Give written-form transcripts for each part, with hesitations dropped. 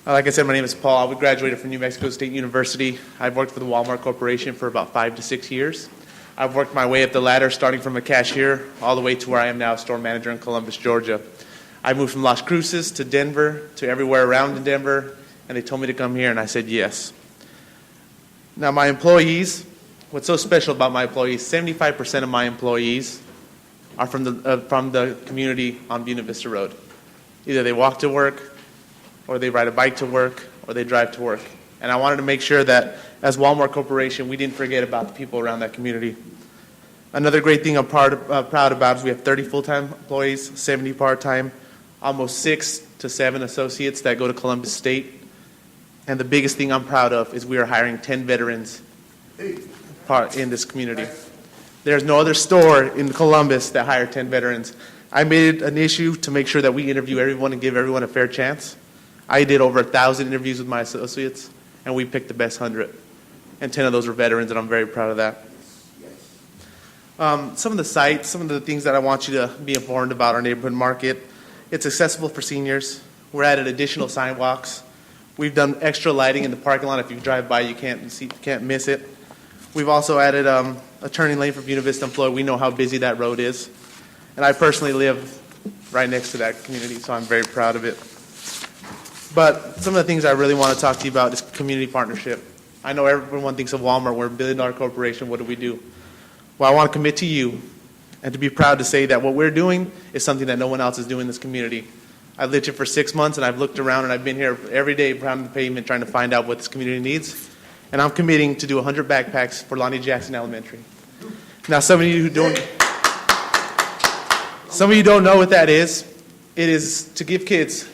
Like I said, my name is Paul. I graduated from New Mexico State University. I've worked for the Walmart Corporation for about 5 to 6 years. I've worked my way up the ladder, starting from a cashier all the way to where I am now, store manager in Columbus, Georgia. I moved from Las Cruces to Denver, to everywhere around in Denver, and they told me to come here, and I said yes. Now, my employees, what's so special about my employees, 75% of my employees are from the community on Buena Vista Road. Either they walk to work, or they ride a bike to work, or they drive to work. And I wanted to make sure that as Walmart Corporation, we didn't forget about the people around that community. Another great thing I'm proud about is we have 30 full-time employees, 70 part-time, almost 6 to 7 associates that go to Columbus State. And the biggest thing I'm proud of is we are hiring 10 veterans in this community. There's no other store in Columbus that hire 10 veterans. I made it an issue to make sure that we interview everyone and give everyone a fair chance. I did over 1,000 interviews with my associates, and we picked the best 100. And 10 of those were veterans, and I'm very proud of that. Some of the sites, some of the things that I want you to be informed about our neighborhood market. It's accessible for seniors. We're added additional sidewalks. We've done extra lighting in the parking lot. If you drive by, you can't miss it. We've also added a turning lane for Buena Vista and Floyd. We know how busy that road is. And I personally live right next to that community, so I'm very proud of it. But some of the things I really want to talk to you about is community partnership. I know everyone thinks of Walmart, we're a billion-dollar corporation, what do? Well, I want to commit to you and to be proud to say that what we're doing is something that no one else is doing in this community. I've lived here for 6 months, and I've looked around, and I've been here every day around the pavement trying to find out what this community needs. And I'm committing to do 100 backpacks for Lonnie Jackson Elementary. Now, some of you don't know what that is. It is to give kids,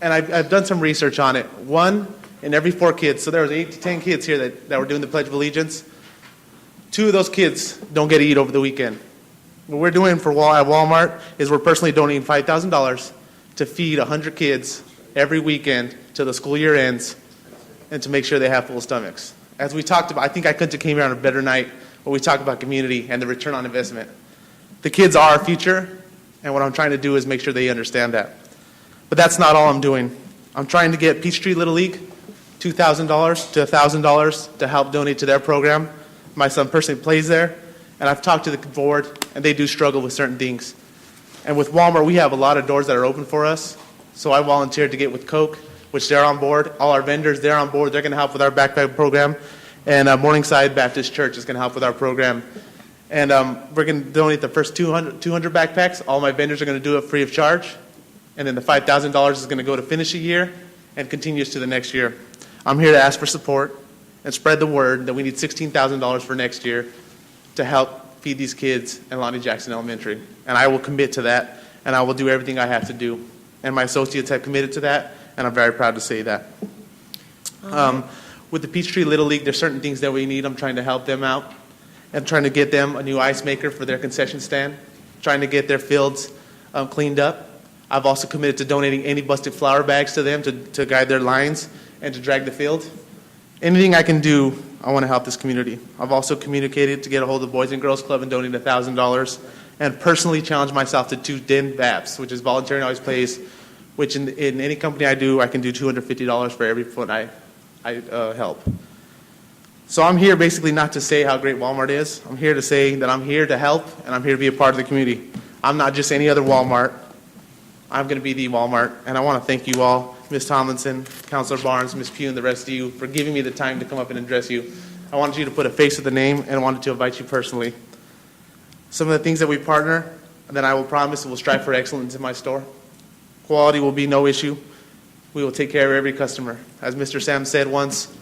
and I've done some research on it, 1 in every 4 kids. So there was 8 to 10 kids here that were doing the Pledge of Allegiance. 2 of those kids don't get to eat over the weekend. What we're doing at Walmart is we're personally donating $5,000 to feed 100 kids every weekend till the school year ends and to make sure they have full stomachs. As we talked about, I think I couldn't have came here on a better night when we talk about community and the return on investment. The kids are our future, and what I'm trying to do is make sure they understand that. But that's not all I'm doing. I'm trying to get Peachtree Little League $2,000 to $1,000 to help donate to their program. My son personally plays there, and I've talked to the board, and they do struggle with certain things. And with Walmart, we have a lot of doors that are open for us. So I volunteered to get with Coke, which they're on board. All our vendors, they're on board. They're going to help with our backpack program. And Morningside Baptist Church is going to help with our program. And we're going to donate the first 200 backpacks. All my vendors are going to do it free of charge. And then the $5,000 is going to go to finish a year and continues to the next year. I'm here to ask for support and spread the word that we need $16,000 for next year to help feed these kids in Lonnie Jackson Elementary. And I will commit to that, and I will do everything I have to do. And my associates have committed to that, and I'm very proud to say that. With the Peachtree Little League, there's certain things that we need. I'm trying to help them out. I'm trying to get them a new ice maker for their concession stand, trying to get their fields cleaned up. I've also committed to donating any busted flower bags to them to guide their lines and to drag the field. Anything I can do, I want to help this community. I've also communicated to get a hold of the Boys and Girls Club and donate $1,000, and personally challenge myself to do DIN VAPs, which is volunteering always pays, which in any company I do, I can do $250 for every foot I help. So I'm here basically not to say how great Walmart is. I'm here to say that I'm here to help, and I'm here to be a part of the community. I'm not just any other Walmart. I'm going to be the Walmart, and I want to thank you all, Ms. Tomlinson, Councilor Barnes, Ms. Pugh, and the rest of you for giving me the time to come up and address you. I wanted you to put a face to the name, and I wanted to invite you personally. Some of the things that we partner, and then I will promise we'll strive for excellence in my store. Quality will be no issue. We will take care of every customer. As Mr. Sam said once,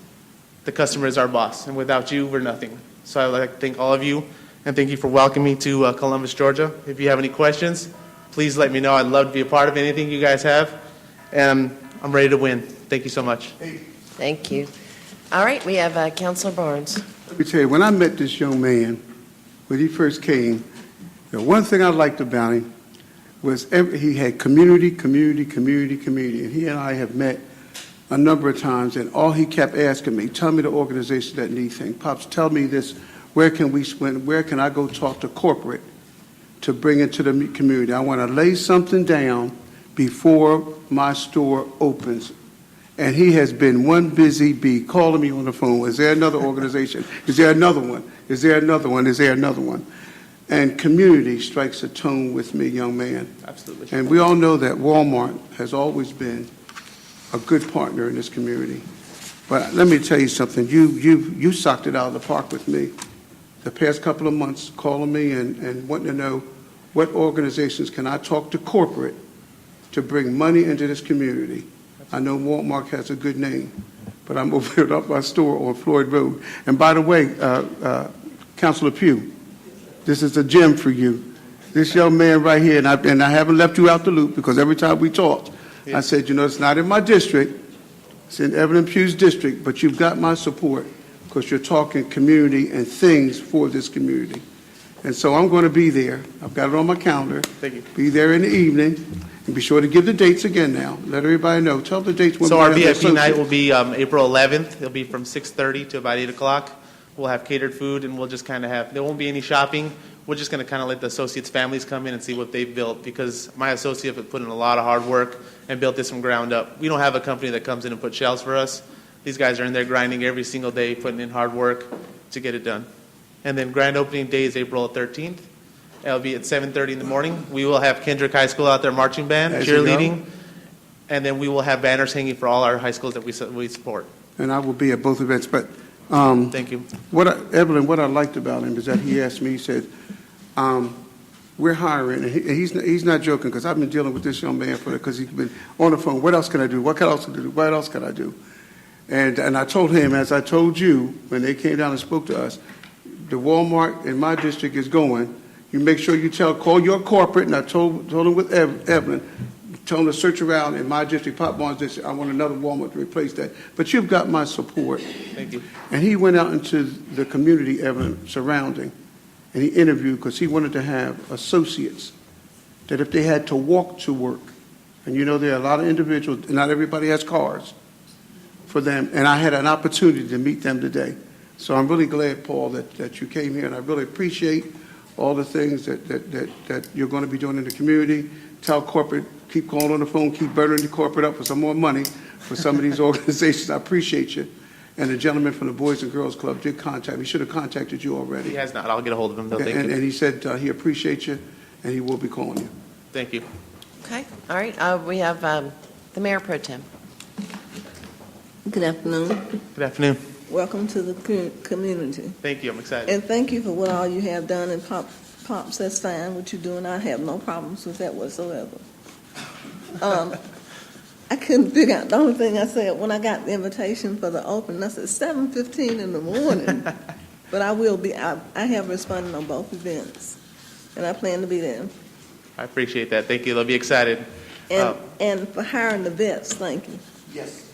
the customer is our boss, and without you, we're nothing. So I'd like to thank all of you, and thank you for welcoming me to Columbus, Georgia. If you have any questions, please let me know. I'd love to be a part of anything you guys have, and I'm ready to win. Thank you so much. Thank you. All right, we have Councilor Barnes. Let me tell you, when I met this young man, when he first came, the one thing I liked about him was he had community, and he and I have met a number of times, and all he kept asking me, tell me the organization that need things. Pops, tell me this, where can I go talk to corporate to bring it to the community? I want to lay something down before my store opens. And he has been one busy bee calling me on the phone. Is there another organization? Is there another one? Is there another one? Is there another one? And community strikes a tone with me, young man. Absolutely. And we all know that Walmart has always been a good partner in this community. But let me tell you something. You socked it out of the park with me the past couple of months, calling me and wanting to know what organizations can I talk to corporate to bring money into this community. I know Walmart has a good name, but I'm opening up my store on Floyd Road. And by the way, Councilor Pugh, this is a gem for you. This young man right here, and I haven't left you out the loop because every time we talked, I said, you know, it's not in my district, it's in Evelyn Pugh's district, but you've got my support because you're talking community and things for this community. And so I'm going to be there. I've got it on my calendar. Thank you. Be there in the evening. And be sure to give the dates again now. Let everybody know. Tell the dates when So we our have the VIP night associate. will be April 11th. It'll be from 6:30 to about 8 o'clock. We'll have catered food, and we'll just kind of have, there won't be any shopping. We're just going to kind of let the associates' families come in and see what they've built, because my associate have put in a lot of hard work and built this from ground up. We don't have a company that comes in and puts shelves for us. These guys are in there grinding every single day, putting in hard work to get it done. And then grand opening day is April 13th. It'll be at 7:30 in the morning. We will have Kendrick High School out there marching band, As you cheerleading, and then we will have banners hanging for all our high schools that we support. And I will be at both events. But Thank you. Evelyn, what I liked about him is that he asked me, he said, we're hiring, and he's not joking, because I've been dealing with this young man because he's been on the phone. What else can I do? What else can I do? What else can I do? And I told him, as I told you when they came down and spoke to us, the Walmart in my district is going. You make sure you call your corporate, and I told him with Evelyn, tell them to search around in my district, Pop Barnes district. I want another Walmart to replace that. But you've got my support. Thank you. And he went out into the community, Evelyn, surrounding, and he interviewed because he wanted to have associates that if they had to walk to work, and you know there are a lot of individuals, not everybody has cars for them, and I had an opportunity to meet them today. So I'm really glad, Paul, that you came here, and I really appreciate all the things that you're going to be doing in the community. Tell corporate, keep calling on the phone, keep burning the corporate up for some more money for some of these organizations. I appreciate you. And the gentleman from the Boys and Girls Club did contact me. He should have contacted you already. He has not. I'll get a hold of him, though. Thank And you. he said he appreciates you, and he will be calling you. Thank you. Okay, all right, we have the Mayor Pro Tem. Good afternoon. Good afternoon. Welcome to the community. Thank you. I'm excited. And thank you for what all you have done. And Pops, that's fine, what you're doing. I have no problems with that whatsoever. I couldn't figure out, the only thing I said, when I got the invitation for the opening, I said 7:15 in the morning. But I will be, I have responded on both events, and I plan to be there. I appreciate that. Thank you. They'll be excited. And for hiring the vets, thank you. Yes.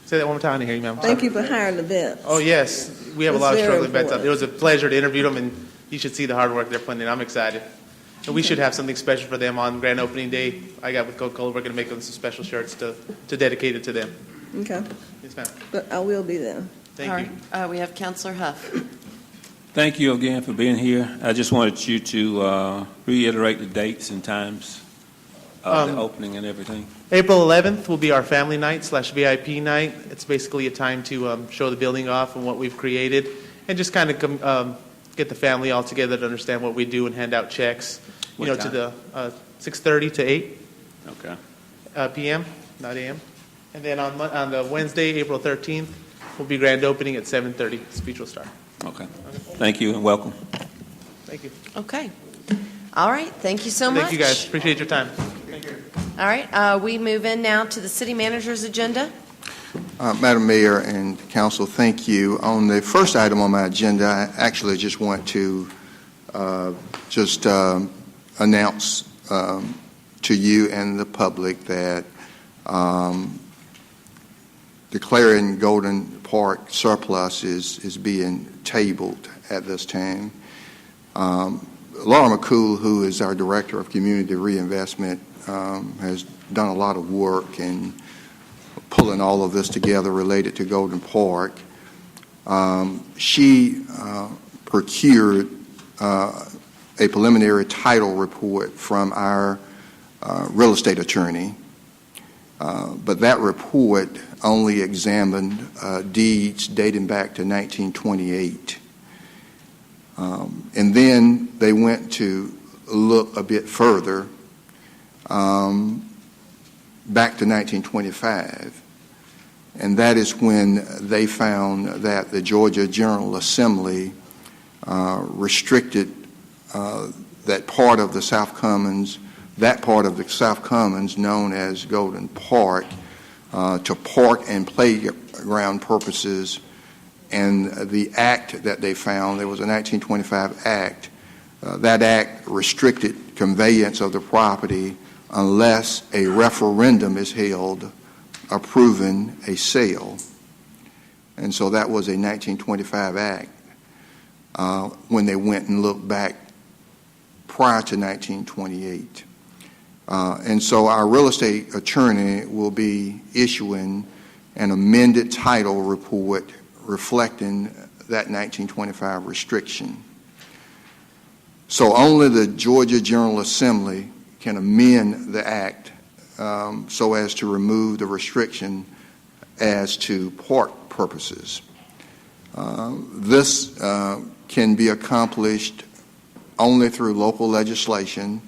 Say that one more time. I didn't hear you, ma'am. Thank you for hiring the vets. Oh, yes. We have a It's lot of very struggling vets out important. there. It was a pleasure to interview them, and you should see the hard work they're putting in. I'm excited. And we should have something special for them on grand opening day. I got with Coca-Cola. We're going to make them some special shirts to dedicate it to them. Okay, Yes, ma'am. but I will be there. Thank All you. right, we have Councilor Huff. Thank you again for being here. I just wanted you to reiterate the dates and times of the opening and everything. April 11th will be our family night / VIP night. It's basically a time to show the building off and what we've created, and just kind of get the family all together to understand what we do and hand out checks. What To time? the 6:30 to 8 Okay. p.m., not a.m. And then on the Wednesday, April 13th, will be grand opening at 7:30. Speech will start. Okay. Thank you and welcome. Thank you. Okay. All right, thank you so much. Thank you, guys. Appreciate your time. All right, we move in now to the city manager's agenda. Madam Mayor and Council, thank you. On the first item on my agenda, I actually just want to announce to you and the public that declaring Golden Park surplus is being tabled at this time. Laura McCool, who is our Director of Community Reinvestment, has done a lot of work in pulling all of this together related to Golden Park. She procured a preliminary title report from our real estate attorney, But that report only examined deeds dating back to 1928. And then they went to look a bit further, back to 1925. And that is when they found that the Georgia General Assembly restricted that part of the South Commons known as Golden Park to park and playground purposes. And the act that they found, there was a 1925 act, that act restricted conveyance of the property unless a referendum is held approving a sale. And so that was a 1925 act when they went and looked back prior to 1928. And so our real estate attorney will be issuing an amended title report reflecting that 1925 restriction. So only the Georgia General Assembly can amend the act so as to remove the restriction as to park purposes. This can be accomplished only through local legislation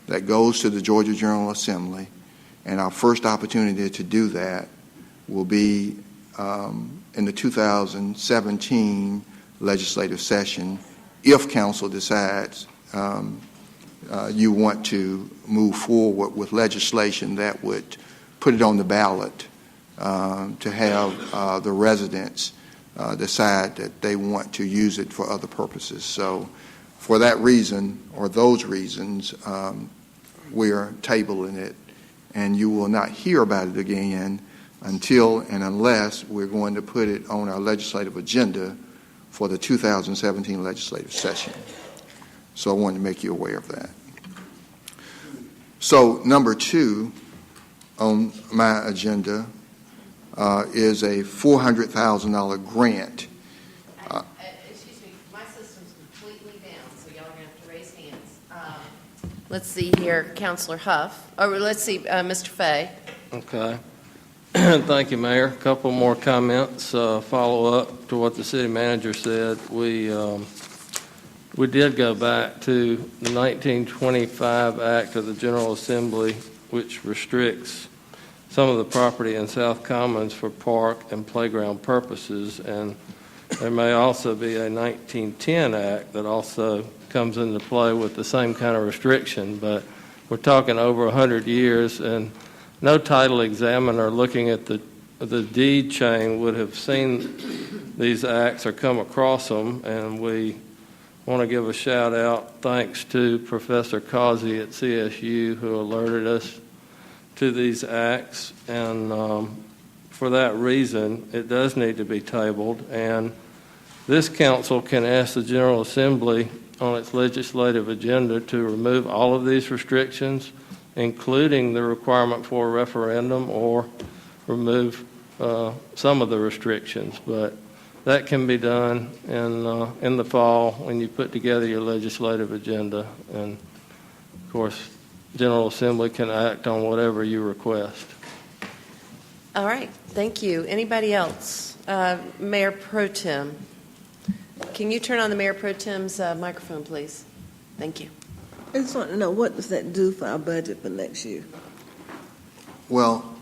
that goes to the Georgia General Assembly, and our first opportunity to do that will be in the 2017 legislative session if council decides you want to move forward with legislation that would put it on the ballot to have the residents decide that they want to use it for other purposes. So for that reason, or those reasons, we are tabling it, and you will not hear about it again until and unless we're going to put it on our legislative agenda for the 2017 legislative session. So I wanted to make you aware of that. So number 2 on my agenda is a $400,000 grant. Excuse me, my system's completely down, so y'all are going to have to raise hands. Let's see here, Councilor Huff. Or let's see, Mr. Fay. Okay. Thank you, Mayor. A couple more comments, follow up to what the city manager said. We did go back to the 1925 Act of the General Assembly, which restricts some of the property in South Commons for park and playground purposes, and there may also be a 1910 Act that also comes into play with the same kind of restriction, but we're talking over 100 years, and no title examiner looking at the deed chain would have seen these acts or come across them, and we want to give a shout out thanks to Professor Causey at CSU who alerted us to these acts, and for that reason it does need to be tabled, and this council can ask the General Assembly on its legislative agenda to remove all of these restrictions, including the requirement for a referendum, or remove some of the restrictions. But that can be done in the fall when you put together your legislative agenda. And, of course, General Assembly can act on whatever you request. All right, thank you. Anybody else? Mayor Pro Tem. Can you turn on the Mayor Pro Tem's microphone, please? Thank you. I just want to know, what does that do for our budget for next year? Well,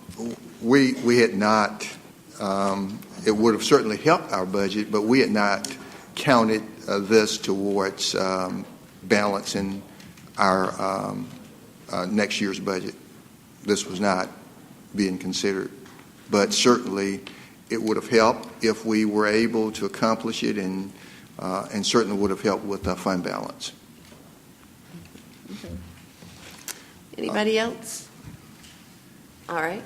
we had not, it would have certainly helped our budget, but we had not counted this towards balancing our next year's budget. This was not being considered, but certainly it would have helped if we were able to accomplish it, and certainly would have helped with the fund balance. Okay. Anybody else? All right.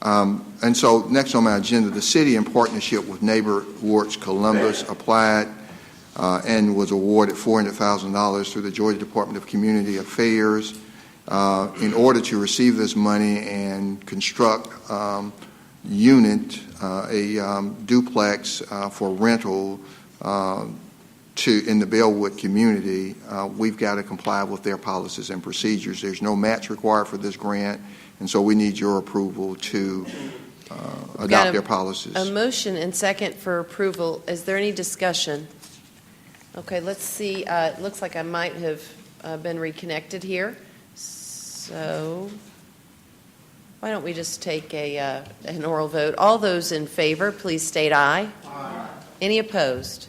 And so next on my agenda, the city, in partnership with Neighbor Works Columbus, applied and was awarded $400,000 through the Georgia Department of Community Affairs in order to receive this money and construct a duplex for rental in the Bellwood community. We've got to comply with their policies and procedures. There's no match required for this grant, And so we need your approval to Got adopt their policies. A motion and second for approval. Is there any discussion? Okay, let's see. It looks like I might have been reconnected here. So why don't we just take an oral vote? All those in favor, please state aye. Aye. Any opposed?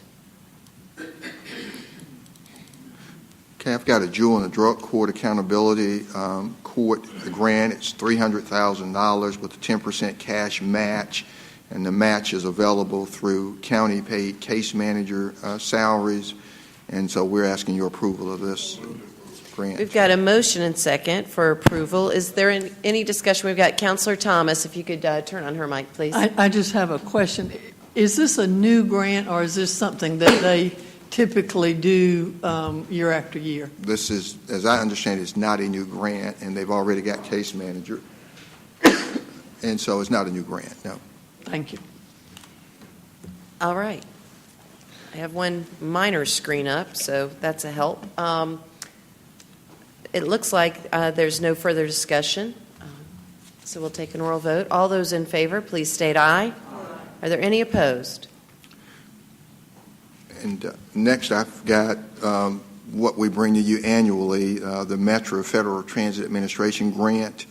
Okay, I've got a jewel in the drug court accountability court grant. It's $300,000 with a 10% cash match, and the match is available through county-paid case manager salaries, and so we're asking your approval of this grant. We've got a motion and second for approval. Is there any discussion? We've got Counselor Thomas. If you could turn on her mic, please. I just have a question. Is this a new grant, or is this something that they typically do year after year? This is, as I understand, it's not a new grant, and they've already got case manager, and so it's not a new grant, no. Thank you. All right. I have one minor screen up, so that's a help. It looks like there's no further discussion, so we'll take an oral vote. All those in favor, please state aye. Are there any opposed? And next, I've got what we bring to you annually, the Metro Federal Transit Administration grant.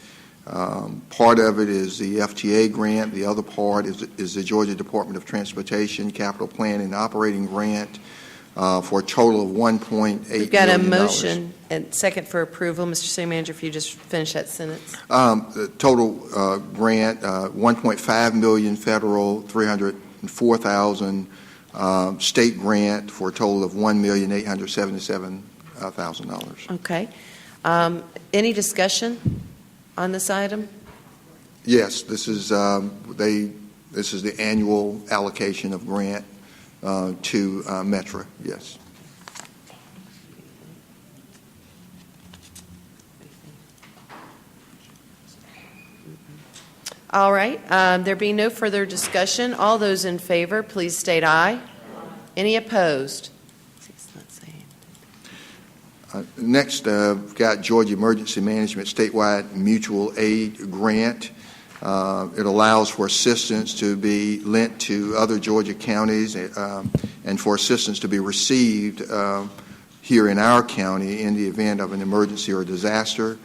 Part of it is the FTA grant. The other part is the Georgia Department of Transportation Capital Plan and Operating Grant for a total of $1.8 million. We've got a motion and second for approval. Mr. City Manager, if you just finish that sentence. The total grant, $1.5 million federal, $304,000 state grant for a total of $1,877,000. Okay. Any discussion on this item? Yes, this is the annual allocation of grant to Metra. Yes. All right. There being no further discussion, all those in favor, please state aye. Any opposed? Next, we've got Georgia Emergency Management Statewide Mutual Aid Grant. It allows for assistance to be lent to other Georgia counties and for assistance to be received here in our county in the event of an emergency or disaster.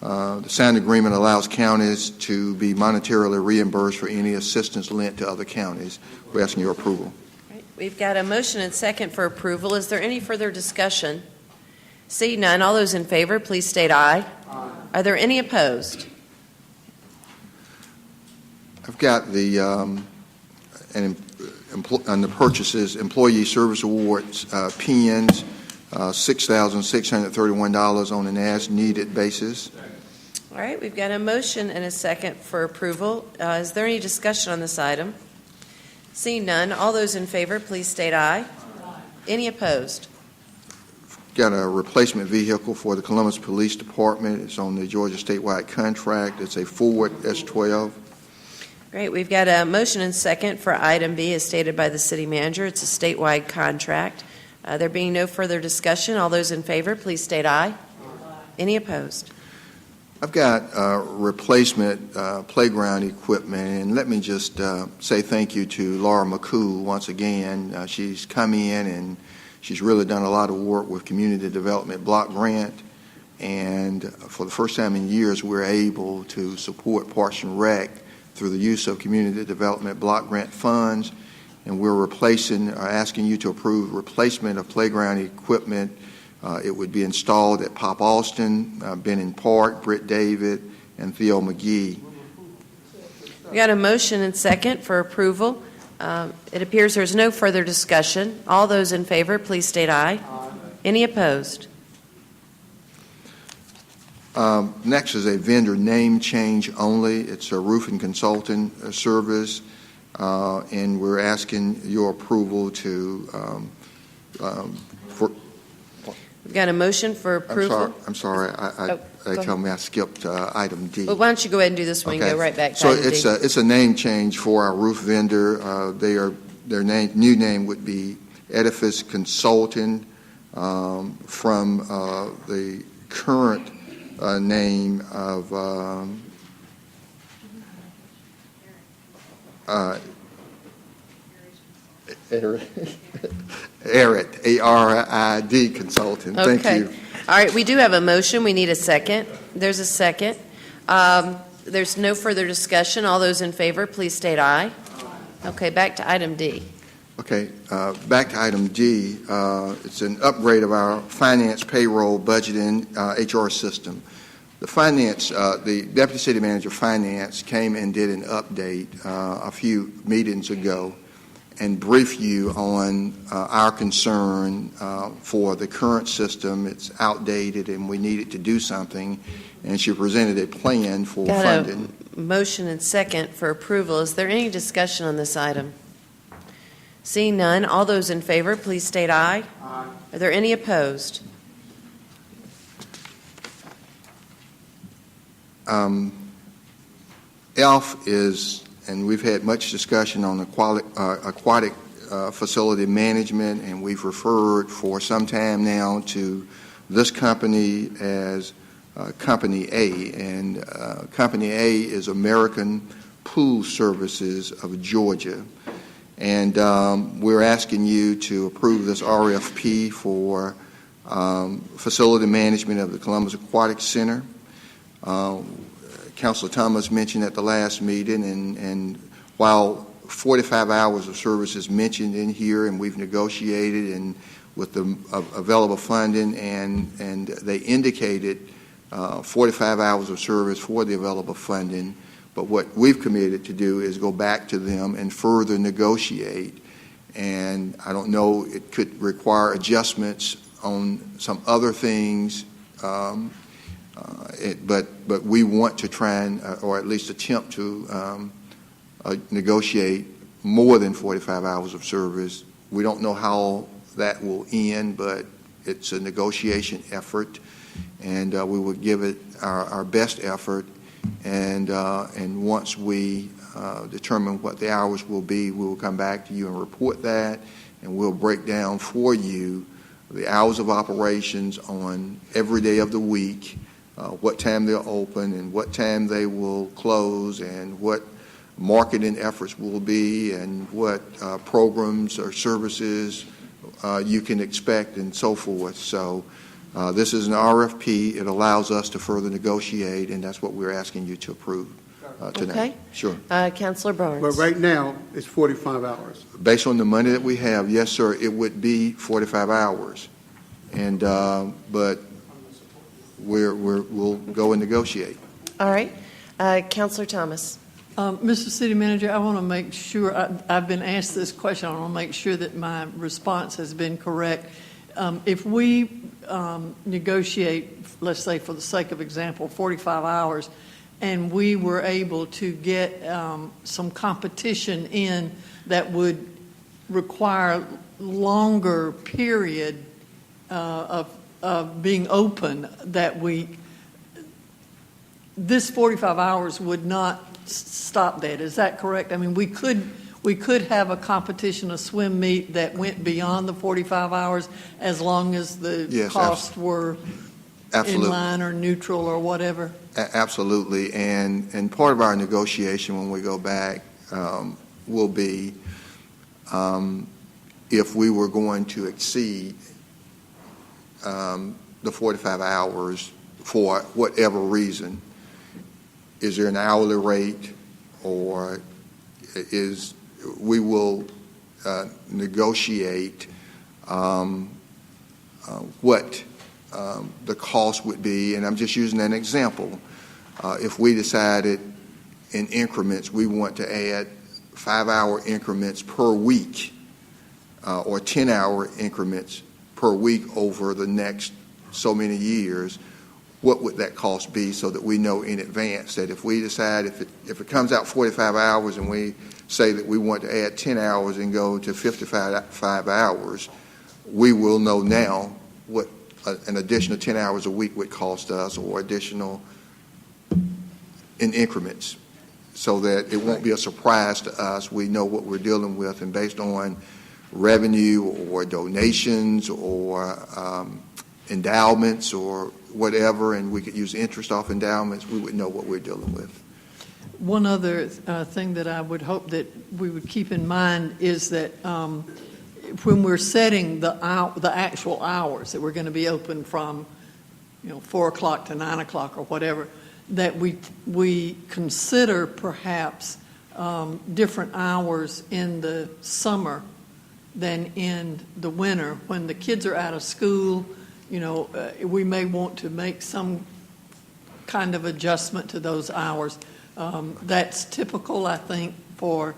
The signed agreement allows counties to be monetarily reimbursed for any assistance lent to other counties. We're asking your approval. Right. We've got a motion and second for approval. Is there any further discussion? See none. All those in favor, please state aye. Aye. Are there any opposed? I've got the on the purchases, Employee Service Awards, PNs, $6,631 on an as-needed basis. All right, we've got a motion and a second for approval. Is there any discussion on this item? Seeing none, all those in favor, please state aye. Any opposed? Got a replacement vehicle for the Columbus Police Department. It's on the Georgia statewide contract. It's a Ford S12. Great. We've got a motion and second for item B as stated by the city manager. It's a statewide contract. There being no further discussion, all those in favor, please state aye. Any opposed? I've got replacement playground equipment, and let me just say thank you to Laura McCool once again. She's come in and she's really done a lot of work with Community Development Block Grant, and for the first time in years, we're able to support Parks and Rec through the use of Community Development Block Grant funds, and we're asking you to approve replacement of playground equipment. It would be installed at Pop Alston, Benning Park, Britt David, and Theo McGee. We got a motion and second for approval. It appears there's no further discussion. All those in favor, please state aye. Aye. Any opposed? Next is a vendor name change only. It's a roofing consultant service, and we're asking your approval to We've got a motion for approval. I'm sorry. They tell me I skipped item D. Well, why don't you go ahead and do this one and go right back to so item D. it's a name change for our roof vendor. Their new name would be Edifice Consultant from the current name of Arid, A-R-I-D Consulting. Thank Okay. you. All right, we do have a motion. We need a second. There's a second. There's no further discussion. All those in favor, please state aye. Okay, back to item D. Okay, back to item D. It's an upgrade of our finance, payroll, budgeting, HR system. The Deputy City Manager of Finance came and did an update a few meetings ago and brief you on our concern for the current system. It's outdated and we needed to do something, and she presented a plan for funding. Got a motion and second for approval. Is there any discussion on this item? Seeing none, all those in favor, please state aye. Aye. Are there any opposed? ELF is, and we've had much discussion on aquatic facility management, and we've referred for some time now to this company as Company A, and Company A is American Pool Services of Georgia. And we're asking you to approve this RFP for facility management of the Columbus Aquatic Center. Councilor Thomas mentioned at the last meeting, and while 45 hours of service is mentioned in here, and we've negotiated and with the available funding, and they indicated 45 hours of service for the available funding, but what we've committed to do is go back to them and further negotiate. And I don't know, it could require adjustments on some other things, but we want to try and, or at least attempt to negotiate more than 45 hours of service. We don't know how that will end, but it's a negotiation effort, and we will give it our best effort. And once we determine what the hours will be, we will come back to you and report that, and we'll break down for you the hours of operations on every day of the week, what time they'll open and what time they will close, and what marketing efforts will be, and what programs or services you can expect, and so forth. So this is an RFP. It allows us to further negotiate, and that's what we're asking you to approve tonight. Okay. Sure. Councilor Barnes. But right now, it's 45 hours. Based on the money that we have, yes, sir, it would be 45 hours. And but we'll go and negotiate. All right. Councilor Thomas. Mr. City Manager, I want to make sure, I've been asked this question, I want to make sure that my response has been correct. If we negotiate, let's say for the sake of example, 45 hours, and we were able to get some competition in that would require longer period of being open that week, this 45 hours would not stop that. Is that correct? I mean, we could have a competition, a swim meet that went beyond the 45 hours as long as the costs were in line or neutral or whatever? Absolutely. And part of our negotiation when we go back will be if we were going to exceed the 45 hours for whatever reason, is there an hourly rate, or we will negotiate what the cost would be. And I'm just using an example. If we decided in increments we want to add 5-hour increments per week or 10-hour increments per week over the next so many years, what would that cost be, so that we know in advance that if we decide, if it comes out 45 hours and we say that we want to add 10 hours and go to 55 hours, we will know now what an additional 10 hours a week would cost us, or additional in increments, so that it won't be a surprise to us. We know what we're dealing with, and based on revenue or donations or endowments or whatever, and we could use interest off endowments, we would know what we're dealing with. One other thing that I would hope that we would keep in mind is that when we're setting the actual hours that we're going to be open from, 4 o'clock to 9 o'clock or whatever, that we consider perhaps different hours in the summer than in the winter. When the kids are out of school, we may want to make some kind of adjustment to those hours. That's typical, I think, for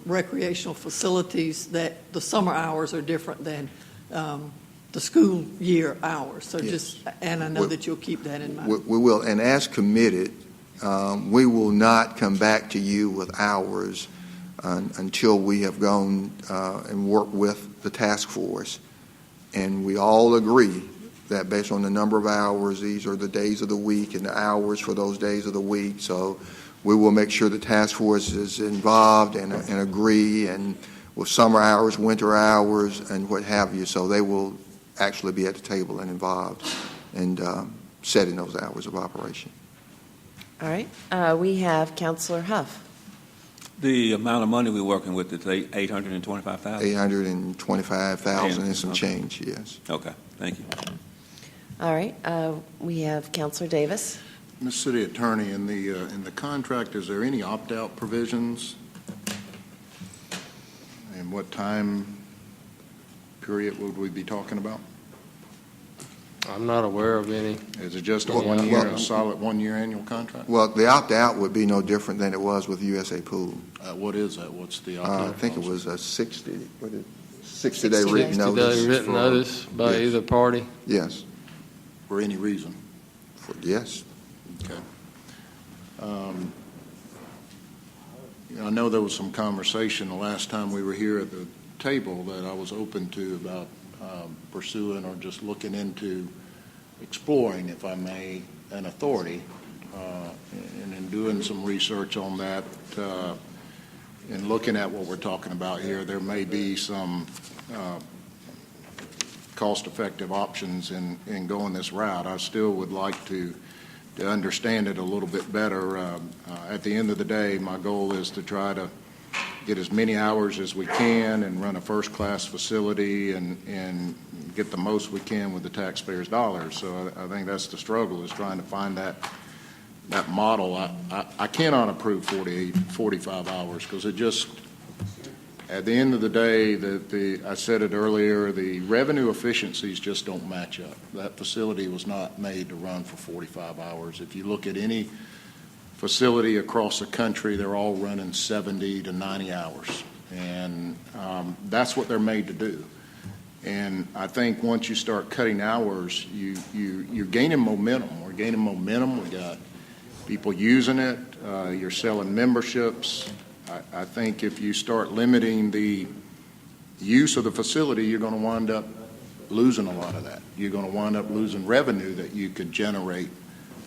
recreational facilities, that the summer hours are different than the school year hours. So and I know that you'll keep that in mind. We will, and as committed, we will not come back to you with hours until we have gone and worked with the task force. And we all agree that based on the number of hours, these are the days of the week and the hours for those days of the week. So we will make sure the task force is involved and agree, and with summer hours, winter hours, and what have you. So they will actually be at the table and involved in setting those hours of operation. All right. We have Councilor Huff. The amount of money we're working with is $825,000? $825,000 and some change, yes. Okay, thank you. All right. We have Councilor Davis. Ms. City Attorney, in the contract, is there any opt-out provisions? And what time period would we be talking about? I'm not aware of any. Is it just a Well, 1 year, well- a solid 1 year annual contract? Well, the opt-out would be no different than it was with USA Pool. What is that? What's the I opt-out? think it clause? was a 60-day 60 written days. notice. 60-day written for- notice by yes. either party. Yes, For any reason? yes. Okay. I know there was some conversation the last time we were here at the table that I was open to about pursuing or just looking into exploring, if I may, an authority. And in doing some research on that and looking at what we're talking about here, there may be some cost-effective options in going this route. I still would like to understand it a little bit better. At the end of the day, my goal is to try to get as many hours as we can and run a first-class facility and get the most we can with the taxpayers' dollars. So I think that's the struggle, is trying to find that model. I cannot approve 45 hours because it just, at the end of the day, I said it earlier, the revenue efficiencies just don't match up. That facility was not made to run for 45 hours. If you look at any facility across the country, they're all running 70 to 90 hours. And that's what they're made to do. And I think once you start cutting hours, you're gaining momentum. We're gaining momentum. We got people using it. You're selling memberships. I think if you start limiting the use of the facility, you're going to wind up losing a lot of that. You're going to wind up losing revenue that you could generate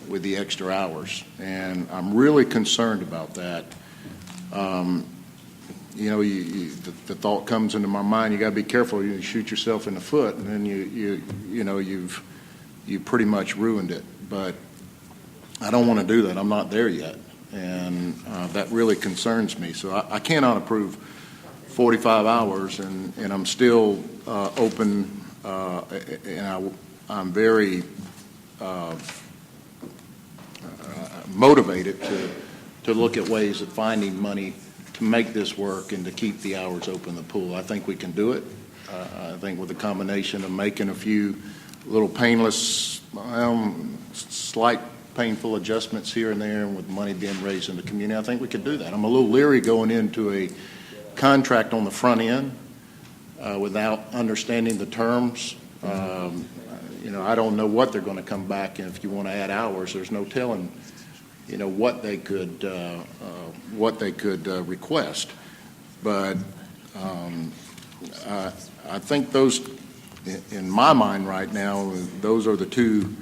with the extra hours. And I'm really concerned about that. The thought comes into my mind, you got to be careful. You shoot yourself in the foot, and then you've pretty much ruined it. But I don't want to do that. I'm not there yet. And that really concerns me. So I cannot approve 45 hours, and I'm still open, and I'm very motivated to look at ways of finding money to make this work and to keep the hours open in the pool. I think we can do it. I think with a combination of making a few little painless, slight painful adjustments here and there, and with money being raised in the community, I think we could do that. I'm a little leery going into a contract on the front end without understanding the terms. I don't know what they're going to come back, and if you want to add hours, there's no telling, what they could request. But I think those, in my mind right now, those are the two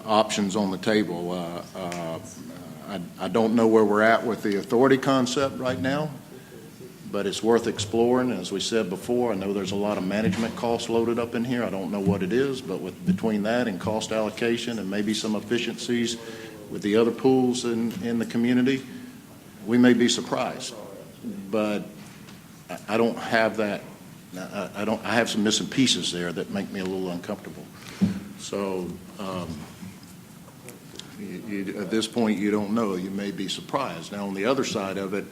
options on the table. I don't know where we're at with the authority concept right now, but it's worth exploring. As we said before, I know there's a lot of management costs loaded up in here. I don't know what it is, but between that and cost allocation and maybe some efficiencies with the other pools in the community, we may be surprised. But I don't have that. I have some missing pieces there that make me a little uncomfortable. So at this point, you don't know. You may be surprised. Now, on the other side of it,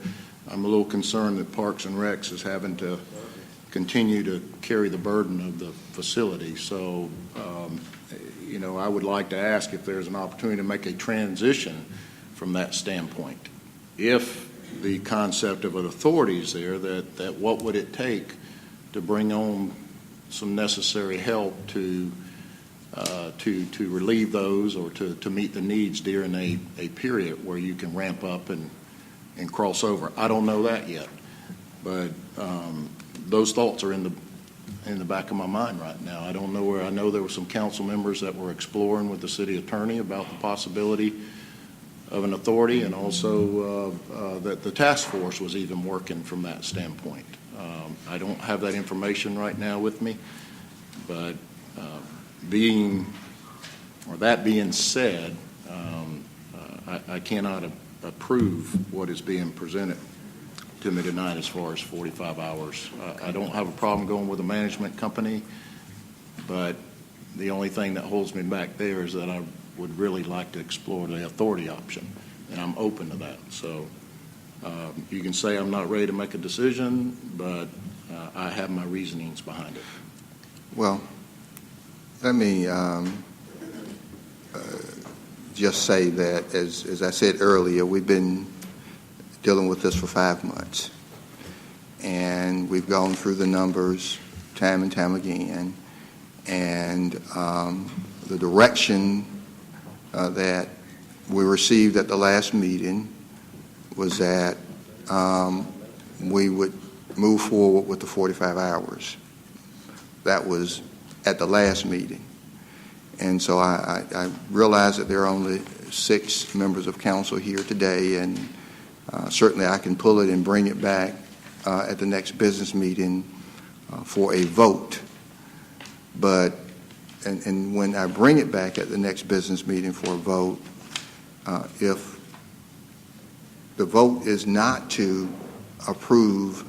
I'm a little concerned that Parks and Recs is having to continue to carry the burden of the facility. So, I would like to ask if there's an opportunity to make a transition from that standpoint. If the concept of an authority is there, that what would it take to bring on some necessary help to relieve those or to meet the needs during a period where you can ramp up and cross over. I don't know that yet, but those thoughts are in the back of my mind right now. I don't know where. I know there were some council members that were exploring with the city attorney about the possibility of an authority, and also that the task force was even working from that standpoint. I don't have that information right now with me, but that being said, I cannot approve what is being presented to me tonight as far as 45 hours. I don't have a problem going with a management company, but the only thing that holds me back there is that I would really like to explore the authority option, and I'm open to that. So you can say I'm not ready to make a decision, but I have my reasonings behind it. Well, let me just say that, as I said earlier, we've been dealing with this for 5 months, and we've gone through the numbers time and time again, and the direction that we received at the last meeting was that we would move forward with the 45 hours. That was at the last meeting. And so I realize that there are only 6 members of council here today, and certainly I can pull it and bring it back at the next business meeting for a vote. But and when I bring it back at the next business meeting for a vote, if the vote is not to approve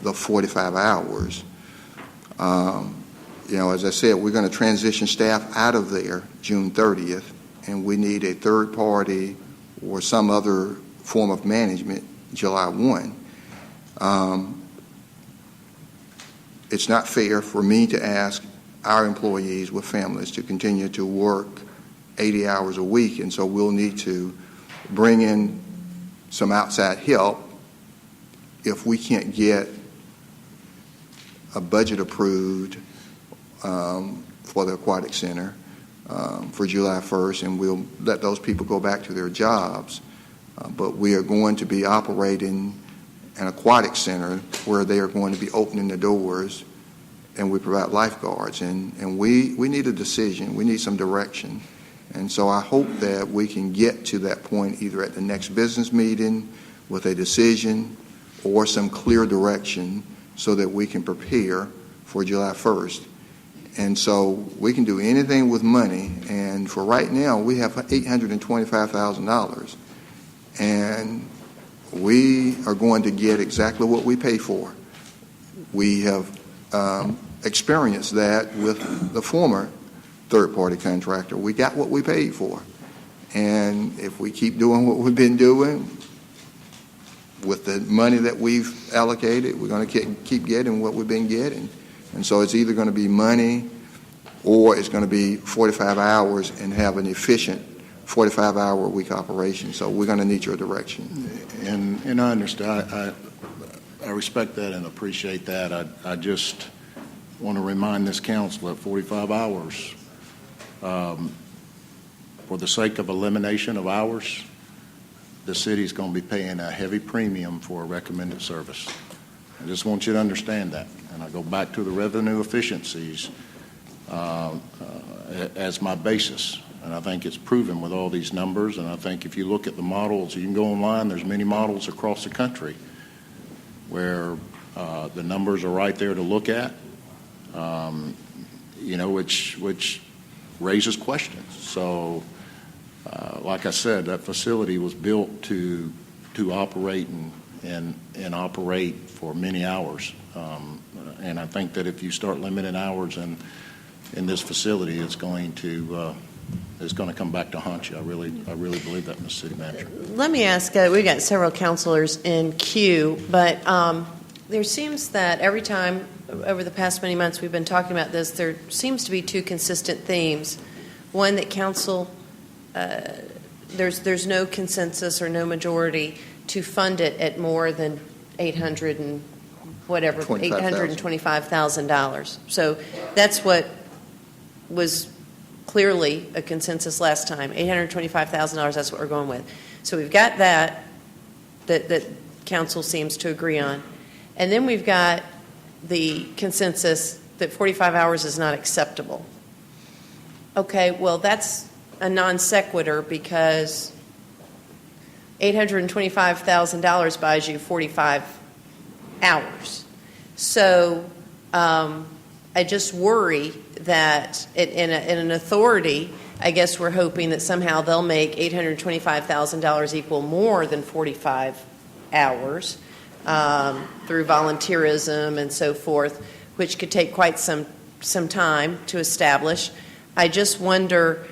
the 45 hours, as I said, we're going to transition staff out of there June 30th, and we need a third party or some other form of management July 1. It's not fair for me to ask our employees with families to continue to work 80 hours a week, and so we'll need to bring in some outside help if we can't get a budget approved for the aquatic center for July 1st, and we'll let those people go back to their jobs. But we are going to be operating an aquatic center where they are going to be opening the doors, and we provide lifeguards. And we need a decision. We need some direction. And so I hope that we can get to that point either at the next business meeting with a decision or some clear direction so that we can prepare for July 1st. And so we can do anything with money. And for right now, we have $825,000. And we are going to get exactly what we pay for. We have experienced that with the former third-party contractor. We got what we paid for. And if we keep doing what we've been doing with the money that we've allocated, we're going to keep getting what we've been getting. And so it's either going to be money or it's going to be 45 hours and have an efficient 45-hour-a-week operation. So we're going to need your direction. And I understand. I respect that and appreciate that. I just want to remind this council that 45 hours, for the sake of elimination of hours, the city's going to be paying a heavy premium for a recommended service. I just want you to understand that. And I go back to the revenue efficiencies as my basis. And I think it's proven with all these numbers. And I think if you look at the models, you can go online, there's many models across the country where the numbers are right there to look at, which raises questions. So like I said, that facility was built to operate and operate for many hours. And I think that if you start limiting hours in this facility, it's going to come back to haunt you. I really believe that, Mr. City Manager. Let me ask, we've got several counselors in queue, but there seems that every time over the past many months we've been talking about this, there seems to be two consistent themes. One, that council, there's no consensus or no majority to fund it at more than $825,000. So that's what was clearly a consensus last time. $825,000. That's what we're going with. So we've got that council seems to agree on, and then we've got the consensus that 45 hours is not acceptable. Okay, well that's a non sequitur because $825,000 buys you 45 hours. So I just worry that in an authority, I guess we're hoping that somehow they'll make $825,000 equal more than 45 hours through volunteerism and so forth, which could take quite some time to establish. I just wonder,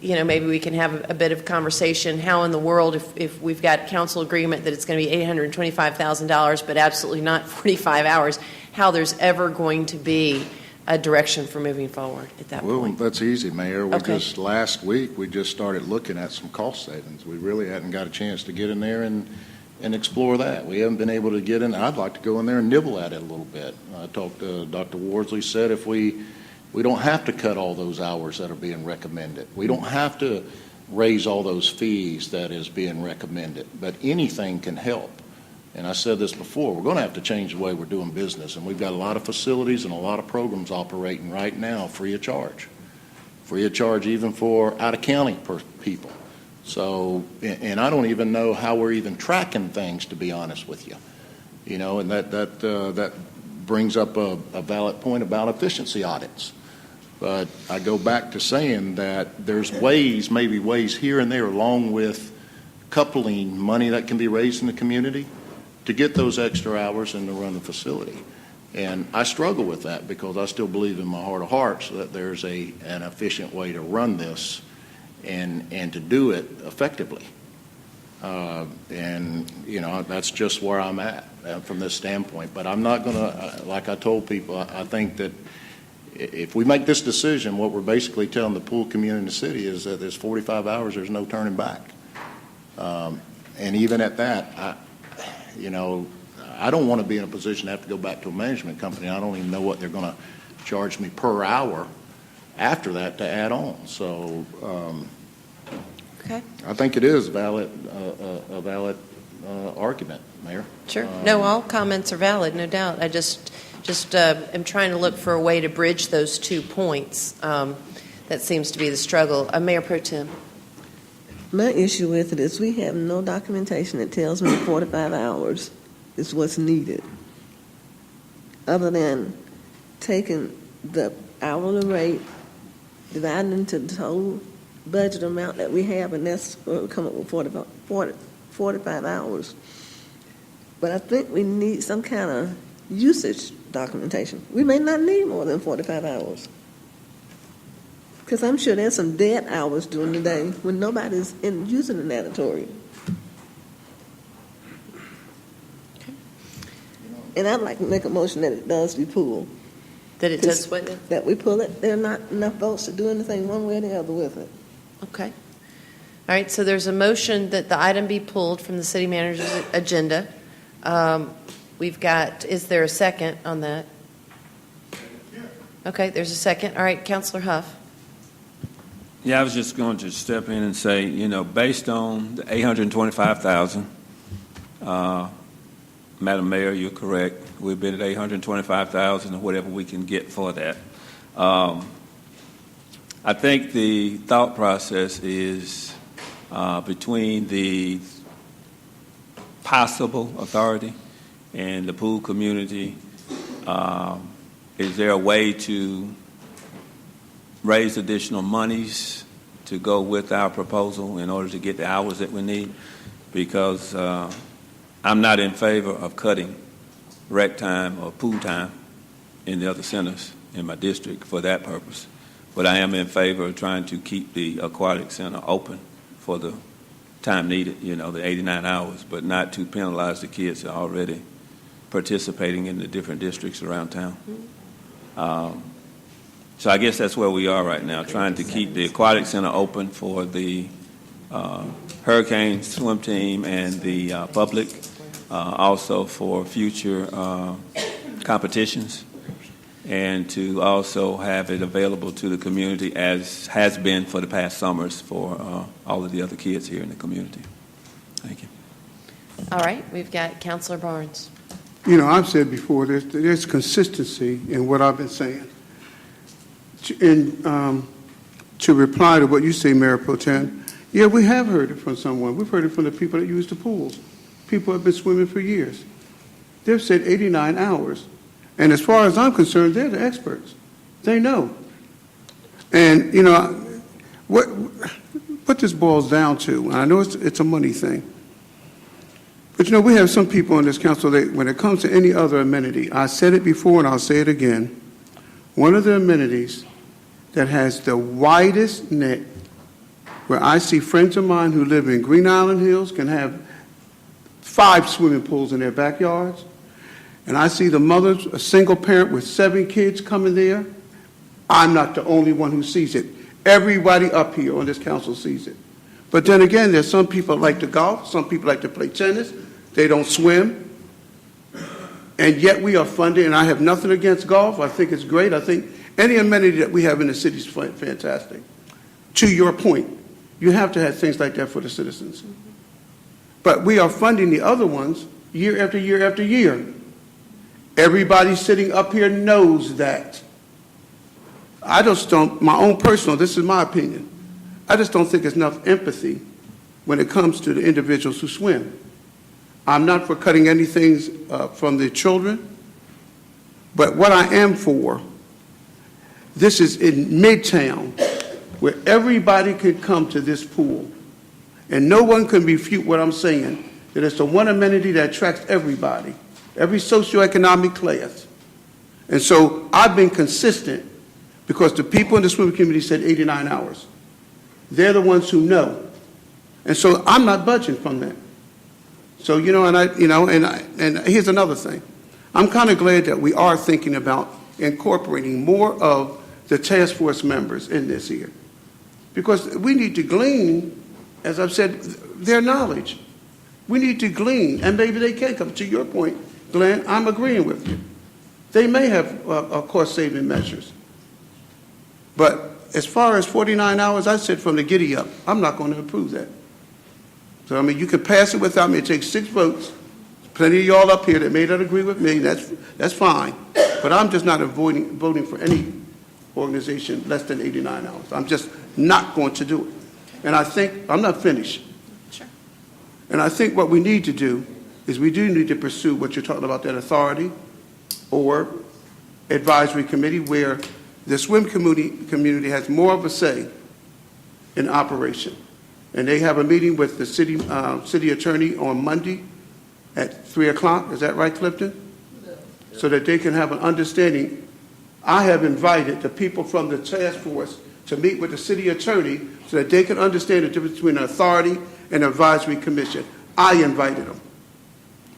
maybe we can have a bit of conversation. How in the world, if we've got council agreement that it's going to be $825,000, but absolutely not 45 hours, how there's ever going to be a direction for moving forward at that point? Well, that's easy, Mayor. Okay. Last week, we just started looking at some cost savings. We really hadn't got a chance to get in there and explore that. We haven't been able to get in. I'd like to go in there and nibble at it a little bit. I talked to Dr. Wardsley, said if we don't have to cut all those hours that are being recommended. We don't have to raise all those fees that is being recommended, but anything can help. And I said this before, we're going to have to change the way we're doing business, and we've got a lot of facilities and a lot of programs operating right now free of charge even for out-of-county people. So, and I don't even know how we're even tracking things, to be honest with you. And that brings up a valid point about efficiency audits. But I go back to saying that there's maybe ways here and there, along with coupling money that can be raised in the community to get those extra hours and to run the facility. And I struggle with that because I still believe in my heart of hearts that there's an efficient way to run this and to do it effectively. That's just where I'm at from this standpoint. But I'm not going to, like I told people, I think that if we make this decision, what we're basically telling the pool community and the city is that there's 45 hours, there's no turning back. And even at that, I don't want to be in a position to have to go back to a management company. I don't even know what they're going to charge me per hour after that to add on. So Okay. I think it is a valid argument, Mayor. Sure. No, all comments are valid, no doubt. I just am trying to look for a way to bridge those 2 points. That seems to be the struggle. Mayor Pro Tem. My issue with it is we have no documentation that tells me 45 hours is what's needed, other than taking the hourly rate, dividing into the total budget amount that we have, and that's where we come up with 45 hours. But I think we need some kind of usage documentation. We may not need more than 45 hours. Because I'm sure there's some dead hours during the day when nobody's using the natatorium. And I'd like to make a motion that it does be pulled. That it does what? That we pull it. There are not enough votes to do anything one way or the other with it. Okay. All right, so there's a motion that the item be pulled from the city manager's agenda. We've got, is there a second on that? Okay, there's a second. All right, Councilor Huff. Yeah, I was just going to step in and say, based on the $825,000, Madam Mayor, you're correct. We've been at $825,000 or whatever we can get for that. I think the thought process is between the possible authority and the pool community. Is there a way to raise additional monies to go with our proposal in order to get the hours that we need, because I'm not in favor of cutting rec time or pool time in the other centers in my district for that purpose. But I am in favor of trying to keep the aquatic center open for the time needed, the 89 hours, but not to penalize the kids that are already participating in the different districts around town. So I guess that's where we are right now, trying to keep the aquatic center open for the hurricane swim team and the public, also for future competitions, and to also have it available to the community as has been for the past summers for all of the other kids here in the community. Thank you. All right, we've got Councilor Barnes. I've said before, there's consistency in what I've been saying. To reply to what you say, Mayor Pro Tem, yeah, we have heard it from someone. We've heard it from the people that use the pools. People have been swimming for years. They've said 89 hours. And as far as I'm concerned, they're the experts. They know. And, what this boils down to, and I know it's a money thing, but, we have some people on this council that when it comes to any other amenity, I said it before and I'll say it again, one of the amenities that has the widest net, where I see friends of mine who live in Green Island Hills can have 5 swimming pools in their backyards, and I see the mothers, a single parent with 7 kids coming there. I'm not the only one who sees it. Everybody up here on this council sees it. But then again, there's some people that like to golf, some people like to play tennis, they don't swim, and yet we are funding, and I have nothing against golf. I think it's great. I think any amenity that we have in the city is fantastic. To your point, you have to have things like that for the citizens. But we are funding the other ones year after year after year. Everybody sitting up here knows that. I just don't, my own personal, this is my opinion, I just don't think there's enough empathy when it comes to the individuals who swim. I'm not for cutting anything from the children, but what I am for, this is in Midtown, where everybody could come to this pool, and no one can refute what I'm saying, that it's the one amenity that attracts everybody, every socioeconomic class. And so I've been consistent because the people in the swimming community said 89 hours. They're the ones who know. And so I'm not budging from that. So, and here's another thing. I'm kind of glad that we are thinking about incorporating more of the task force members in this here. Because we need to glean, as I've said, their knowledge. We need to glean, and maybe they can come. To your point, Glenn, I'm agreeing with you. They may have cost-saving measures. But as far as 49 hours, I said from the giddy up, I'm not going to approve that. So, you can pass it without me. It takes 6 votes. Plenty of y'all up here that may not agree with me. That's fine. But I'm just not voting for any organization less than 89 hours. I'm just not going to do it. And I think, I'm not finished. Sure. And I think what we need to do is we do need to pursue what you're talking about, that authority or advisory committee where the swim community has more of a say in operation. And they have a meeting with the city attorney on Monday at 3 o'clock. Is that right, Clifton? So that they can have an understanding. I have invited the people from the task force to meet with the city attorney so that they can understand the difference between an authority and an advisory commission. I invited them.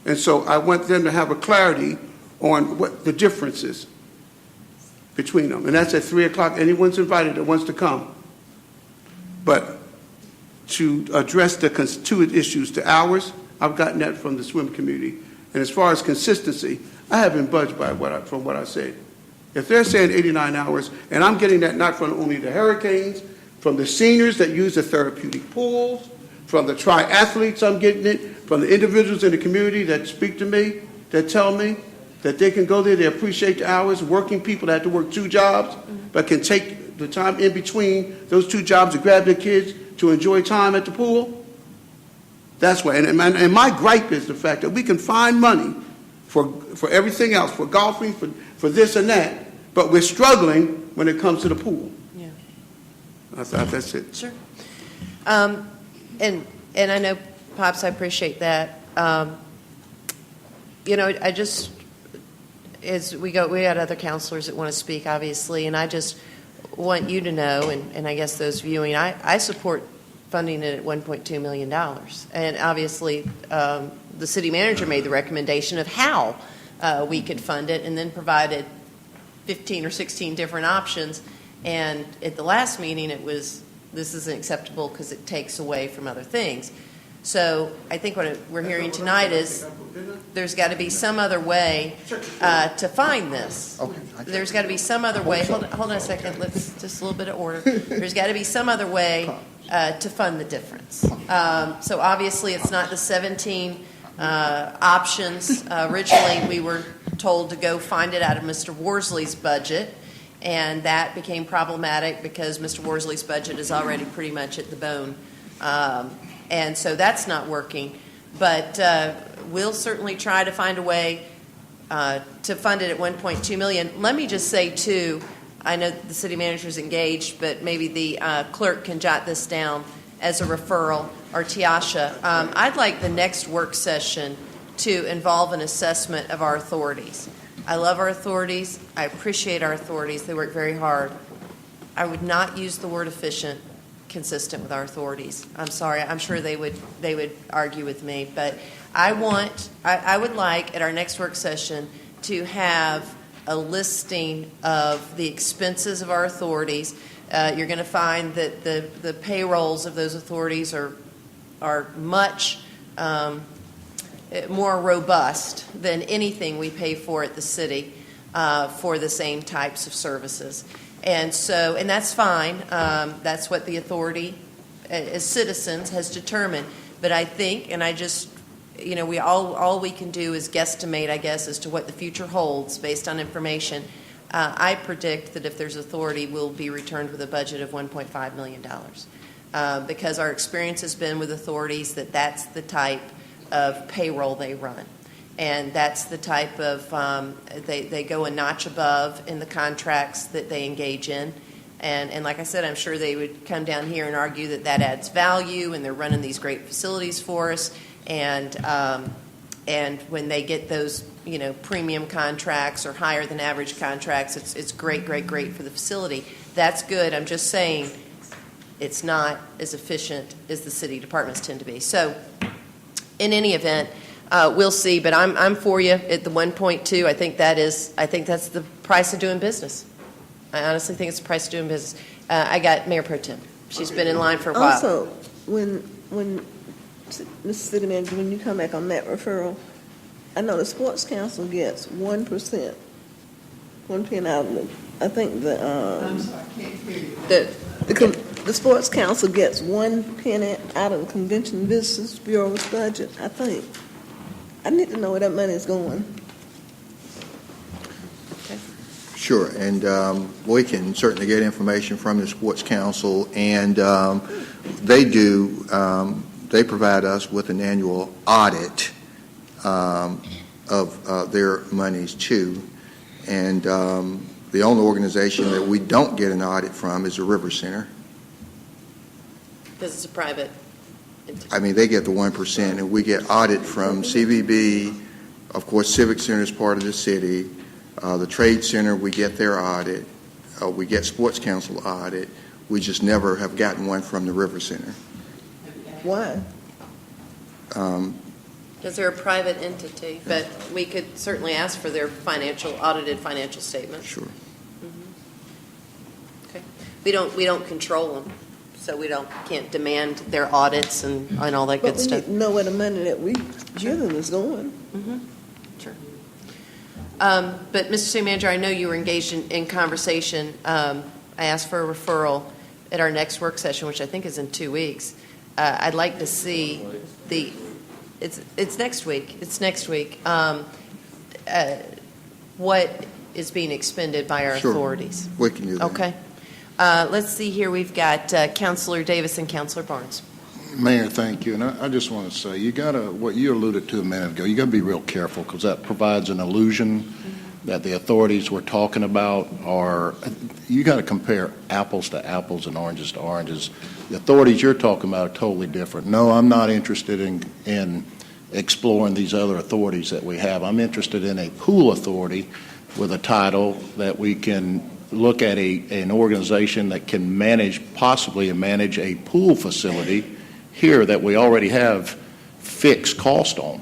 And so I want them to have a clarity on what the difference is between them. And that's at 3 o'clock. Anyone's invited that wants to come. But to address the two issues, the hours, I've gotten that from the swim community. And as far as consistency, I haven't budged from what I said. If they're saying 89 hours, and I'm getting that not from only the Hurricanes, from the seniors that use the therapeutic pools, from the triathletes, I'm getting it, from the individuals in the community that speak to me, that tell me that they can go there, they appreciate the hours, working people that have to work 2 jobs, but can take the time in between those 2 jobs to grab their kids to enjoy time at the pool. That's why. And my gripe is the fact that we can find money for everything else, for golfing, for this and that, but we're struggling when it comes to the pool. Yeah. That's it. Sure. And I know, Pops, I appreciate that. I just, as we had other counselors that want to speak, obviously, and I just want you to know, and I guess those viewing, I support funding it at $1.2 million. And obviously, the city manager made the recommendation of how we could fund it, and then provided 15 or 16 different options. And at the last meeting, it was, this isn't acceptable because it takes away from other things. So I think what we're hearing tonight is there's got to be some other way to find this. There's got to be some other way. Hold on a second. Let's just a little bit of order. There's got to be some other way to fund the difference. So obviously, it's not the 17 options. Originally, we were told to go find it out of Mr. Worsley's budget, and that became problematic because Mr. Worsley's budget is already pretty much at the bone. And so that's not working. But we'll certainly try to find a way to fund it at $1.2 million. Let me just say, too, I know the city manager is engaged, but maybe the clerk can jot this down as a referral, or Tiasha. I'd like the next work session to involve an assessment of our authorities. I love our authorities. I appreciate our authorities. They work very hard. I would not use the word efficient consistent with our authorities. I'm sorry. I'm sure they would argue with me, but I would like at our next work session to have a listing of the expenses of our authorities. You're going to find that the payrolls of those authorities are much more robust than anything we pay for at the city for the same types of services. And that's fine. That's what the authority, as citizens, has determined. But I think, and I just, all we can do is guesstimate, I guess, as to what the future holds based on information. I predict that if there's authority, we'll be returned with a budget of $1.5 million. Because our experience has been with authorities that that's the type of payroll they run. And that's the type of, they go a notch above in the contracts that they engage in. And like I said, I'm sure they would come down here and argue that that adds value, and they're running these great facilities for us. And when they get those, premium contracts or higher than average contracts, it's great for the facility. That's good. I'm just saying it's not as efficient as the city departments tend to be. So in any event, we'll see, but I'm for you at the 1.2. I think that's the price of doing business. I honestly think it's the price of doing business. I got Mayor Pro Tem. She's been in line for a while. Also, when Mr. City Manager, when you come back on that referral, I know the Sports Council gets 1%, 1 penny out of it. I think I'm sorry, I can't hear you. the Sports Council gets 1 penny out of the Convention Visitors Bureau's budget, I think. I need to know where that money is going. Okay. Sure, and we can certainly get information from the Sports Council, and they provide us with an annual audit of their monies too. And the only organization that we don't get an audit from is the River Center. Because it's a private entity. I mean, they get the 1%, and we get audit from CVB. Of course, Civic Center is part of the city. The Trade Center, we get their audit. We get Sports Council audit. We just never have gotten one from the River Center. Why? Because they're a private entity, but we could certainly ask for their audited financial statements. Sure. Mm-hmm. Okay. We don't control them, so we can't demand their audits and all that good stuff. But we need to know where the money that we give them is going. Mm-hmm. Sure. But Mr. City Manager, I know you were engaged in conversation. I asked for a referral at our next work session, which I think is in 2 weeks. I'd like to see it's next week. It's next week. What is being expended by our authorities? We can do that. Okay. Let's see here. We've got Councilor Davis and Councilor Barnes. Mayor, thank you. And I just want to say, what you alluded to a minute ago, you got to be real careful, because that provides an illusion that the authorities we're talking about are, you got to compare apples to apples and oranges to oranges. The authorities you're talking about are totally different. No, I'm not interested in exploring these other authorities that we have. I'm interested in a pool authority with a title that we can look at an organization that can possibly manage a pool facility here that we already have fixed cost on.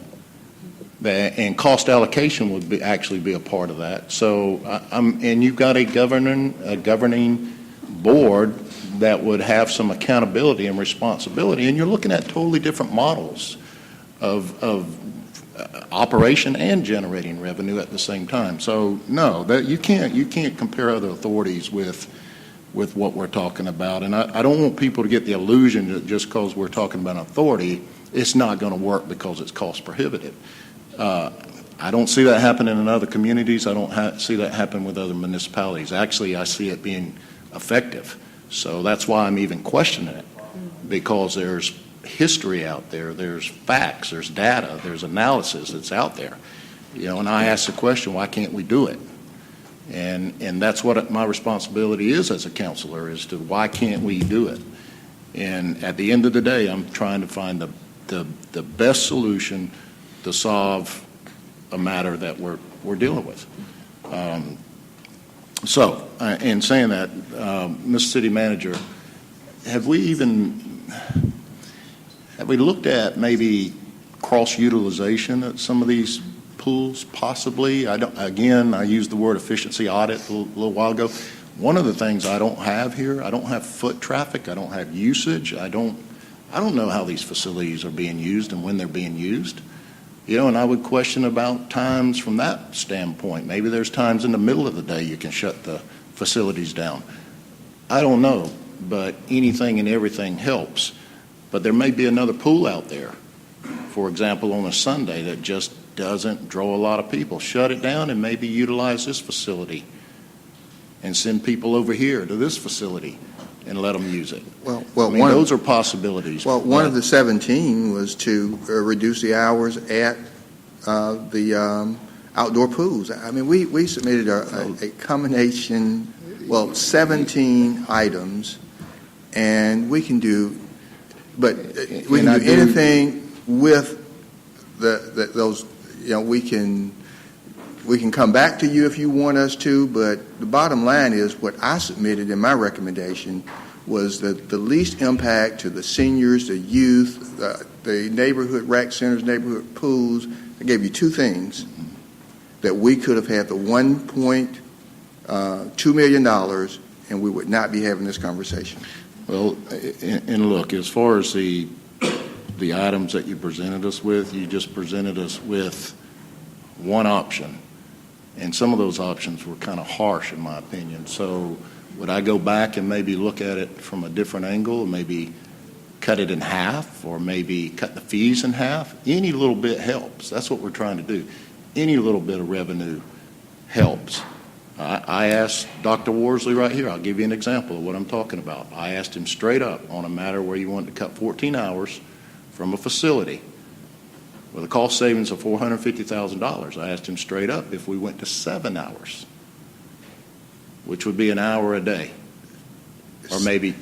And cost allocation would actually be a part of that. So, and you've got a governing board that would have some accountability and responsibility, and you're looking at totally different models of operation and generating revenue at the same time. So, no, that you can't compare other authorities with what we're talking about. And I don't want people to get the illusion that just because we're talking about an authority, it's not going to work because it's cost prohibitive. I don't see that happening in other communities. I don't see that happen with other municipalities. Actually, I see it being effective. So that's why I'm even questioning it, because there's history out there, there's facts, there's data, there's analysis that's out there. And I ask the question, why can't we do it? And that's what my responsibility is as a counselor, is to why can't we do it? And at the end of the day, I'm trying to find the best solution to solve a matter that we're dealing with. So, in saying that, Mr. City Manager, have we looked at maybe cross-utilization at some of these pools, possibly? I used the word efficiency audit a little while ago. One of the things I don't have here, I don't have foot traffic, I don't have usage, I don't know how these facilities are being used and when they're being used. And I would question about times from that standpoint. Maybe there's times in the middle of the day you can shut the facilities down. I don't know, but anything and everything helps. But there may be another pool out there, for example, on a Sunday that just doesn't draw a lot of people. Shut it down and maybe utilize this facility and send people over here to this facility and let them use it. Well, those are possibilities. Well, one of the 17 was to reduce the hours at the outdoor pools. I mean, we submitted a combination, 17 items, and we can do, but we can do anything with those. We can come back to you if you want us to, but the bottom line is what I submitted in my recommendation was that the least impact to the seniors, the youth, the neighborhood rec centers, neighborhood pools. I gave you two things that we could have had the $1.2 million, and we would not be having this conversation. Well, and look, as far as the items that you presented us with, you just presented us with one option. And some of those options were kind of harsh, in my opinion. So would I go back and maybe look at it from a different angle, maybe cut it in half, or maybe cut the fees in half? Any little bit helps. That's what we're trying to do. Any little bit of revenue helps. I asked Dr. Worsley right here, I'll give you an example of what I'm talking about. I asked him straight up on a matter where you wanted to cut 14 hours from a facility with a cost savings of $450,000. I asked him straight up if we went to 7 hours, which would be an hour a day, or maybe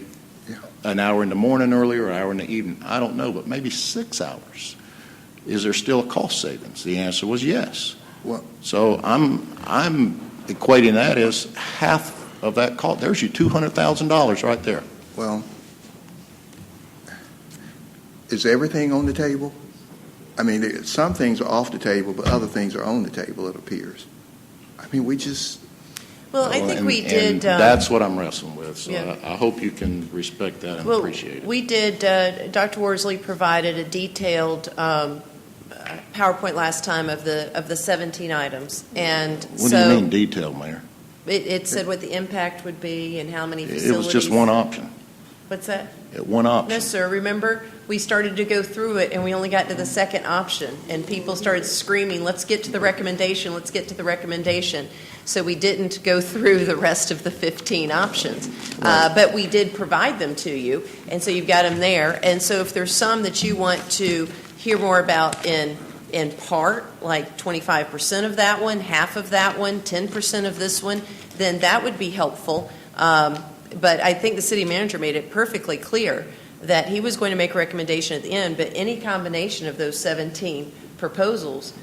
an hour in the morning earlier, or an hour in the evening. I don't know, but maybe 6 hours. Is there still a cost savings? The answer was yes. Well, so I'm equating that as half of that cost. There's your $200,000 right there. Well, is everything on the table? I mean, some things are off the table, but other things are on the table, it appears. I mean, we just... Well, I think we did... And that's what I'm wrestling with, so yeah. I hope you can respect that and appreciate it. We did, Dr. Worsley provided a detailed PowerPoint last time of the 17 items. And what do you mean detailed, Mayor? It said what the impact would be and how many facilities. It was just one option. What's that? One option. No, sir. Remember, we started to go through it, and we only got to the second option, and people started screaming, let's get to the recommendation, let's get to the recommendation. So we didn't go through the rest of the 15 options. Right. But we did provide them to you, and so you've got them there. And so if there's some that you want to hear more about in in part, like 25% of that one, half of that one, 10% of this one, then that would be helpful. But I think the city manager made it perfectly clear that he was going to make a recommendation at the end, but any combination of those 17 proposals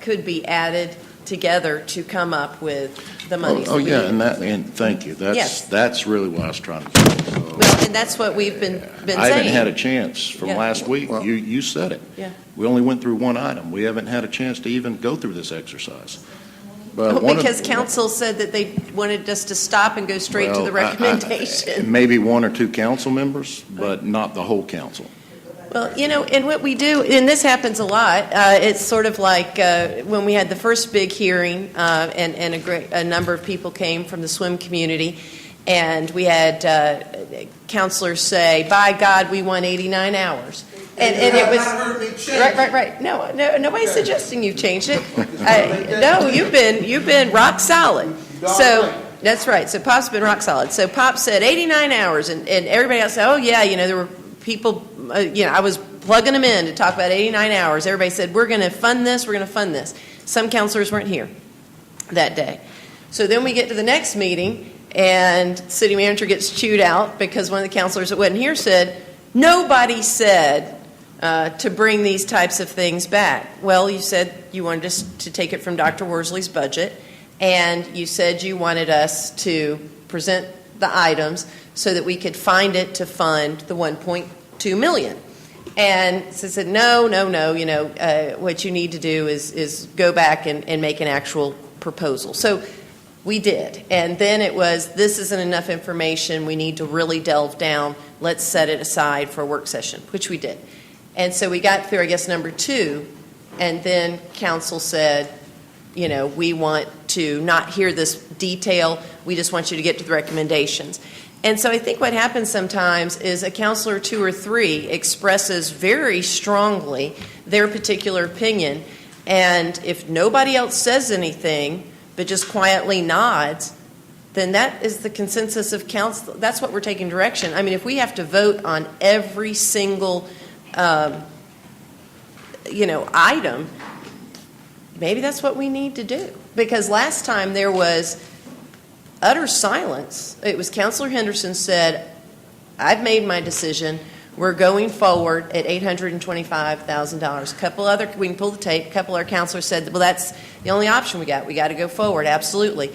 could be added together to come up with the money. Oh, yeah, and thank you. Yes. That's really what I was trying to do. So, Well, and that's what we've been saying. I haven't had a chance from Yeah. last week. Well- You said it. Yeah. We only went through one item. We haven't had a chance to even go through this exercise. But one of Because the- council said that they wanted us to stop and go straight to Well, the recommendation. Maybe one or two council members, but not the whole council. Well, and what we do, and this happens a lot, it's sort of like when we had the first big hearing, and a number of people came from the swim community, and we had counselors say, by God, we want 89 hours. And it was right. No, nobody's suggesting you've changed it. No, you've been rock solid. So that's right. So Pop's been rock solid. So Pop said 89 hours, and everybody else said, oh yeah, there were people. I was plugging them in to talk about 89 hours. Everybody said we're going to fund this. We're going to fund this. Some counselors weren't here that day. So then we get to the next meeting, and city manager gets chewed out because one of the counselors that wasn't here said nobody said to bring these types of things back. Well, you said you wanted us to take it from Dr. Worsley's budget, and you said you wanted us to present the items so that we could find it to fund the $1.2 million. And so I said, no, what you need to do is go back and make an actual proposal. So we did. And then it was, this isn't enough information. We need to really delve down. Let's set it aside for a work session, which we did. And so we got through, I guess, number 2, and then council said, we want to not hear this detail. We just want you to get to the recommendations. And so I think what happens sometimes is a counselor 2 or 3 expresses very strongly their particular opinion, and if nobody else says anything but just quietly nods, then that is the consensus of council. That's what we're taking direction. I mean, if we have to vote on every single item, maybe that's what we need to do. Because last time there was utter silence. It was Councilor Henderson said, I've made my decision. We're going forward at $825,000. A couple other, we can pull the tape, a couple other counselors said, well, that's the only option we got. We got to go forward, absolutely.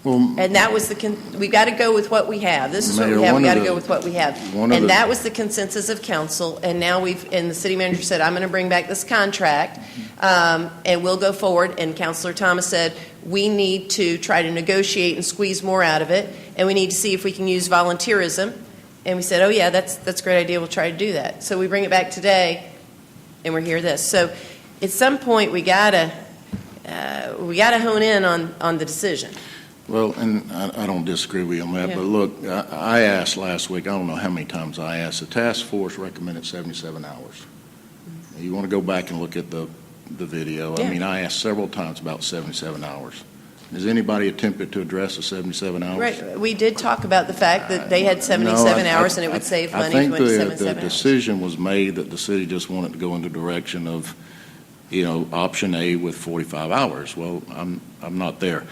Well, And that was we got to go with what we have. This is what we have. We got to go with what we have. And that was the consensus of council. And now and the city manager said, I'm going to bring back this contract, and we'll go forward. And Councilor Thomas said, we need to try to negotiate and squeeze more out of it, and we need to see if we can use volunteerism. And we said, oh yeah, that's a great idea. We'll try to do that. So we bring it back today, and we're here. So at some point we gotta hone in on the decision. Well, and I don't disagree with you on that, Yeah. but look, I asked last week, I don't know how many times I asked, the task force recommended 77 hours. You want to go back and look at the video. Yeah. I mean, I asked several times about 77 hours. Has anybody attempted to address the 77 hours? Right. We did talk about the fact that they had 77 hours, and it would save money if we went to 77 I think the hours. decision was made that the city just wanted to go in the direction of, option A with 45 hours. Well, I'm not there.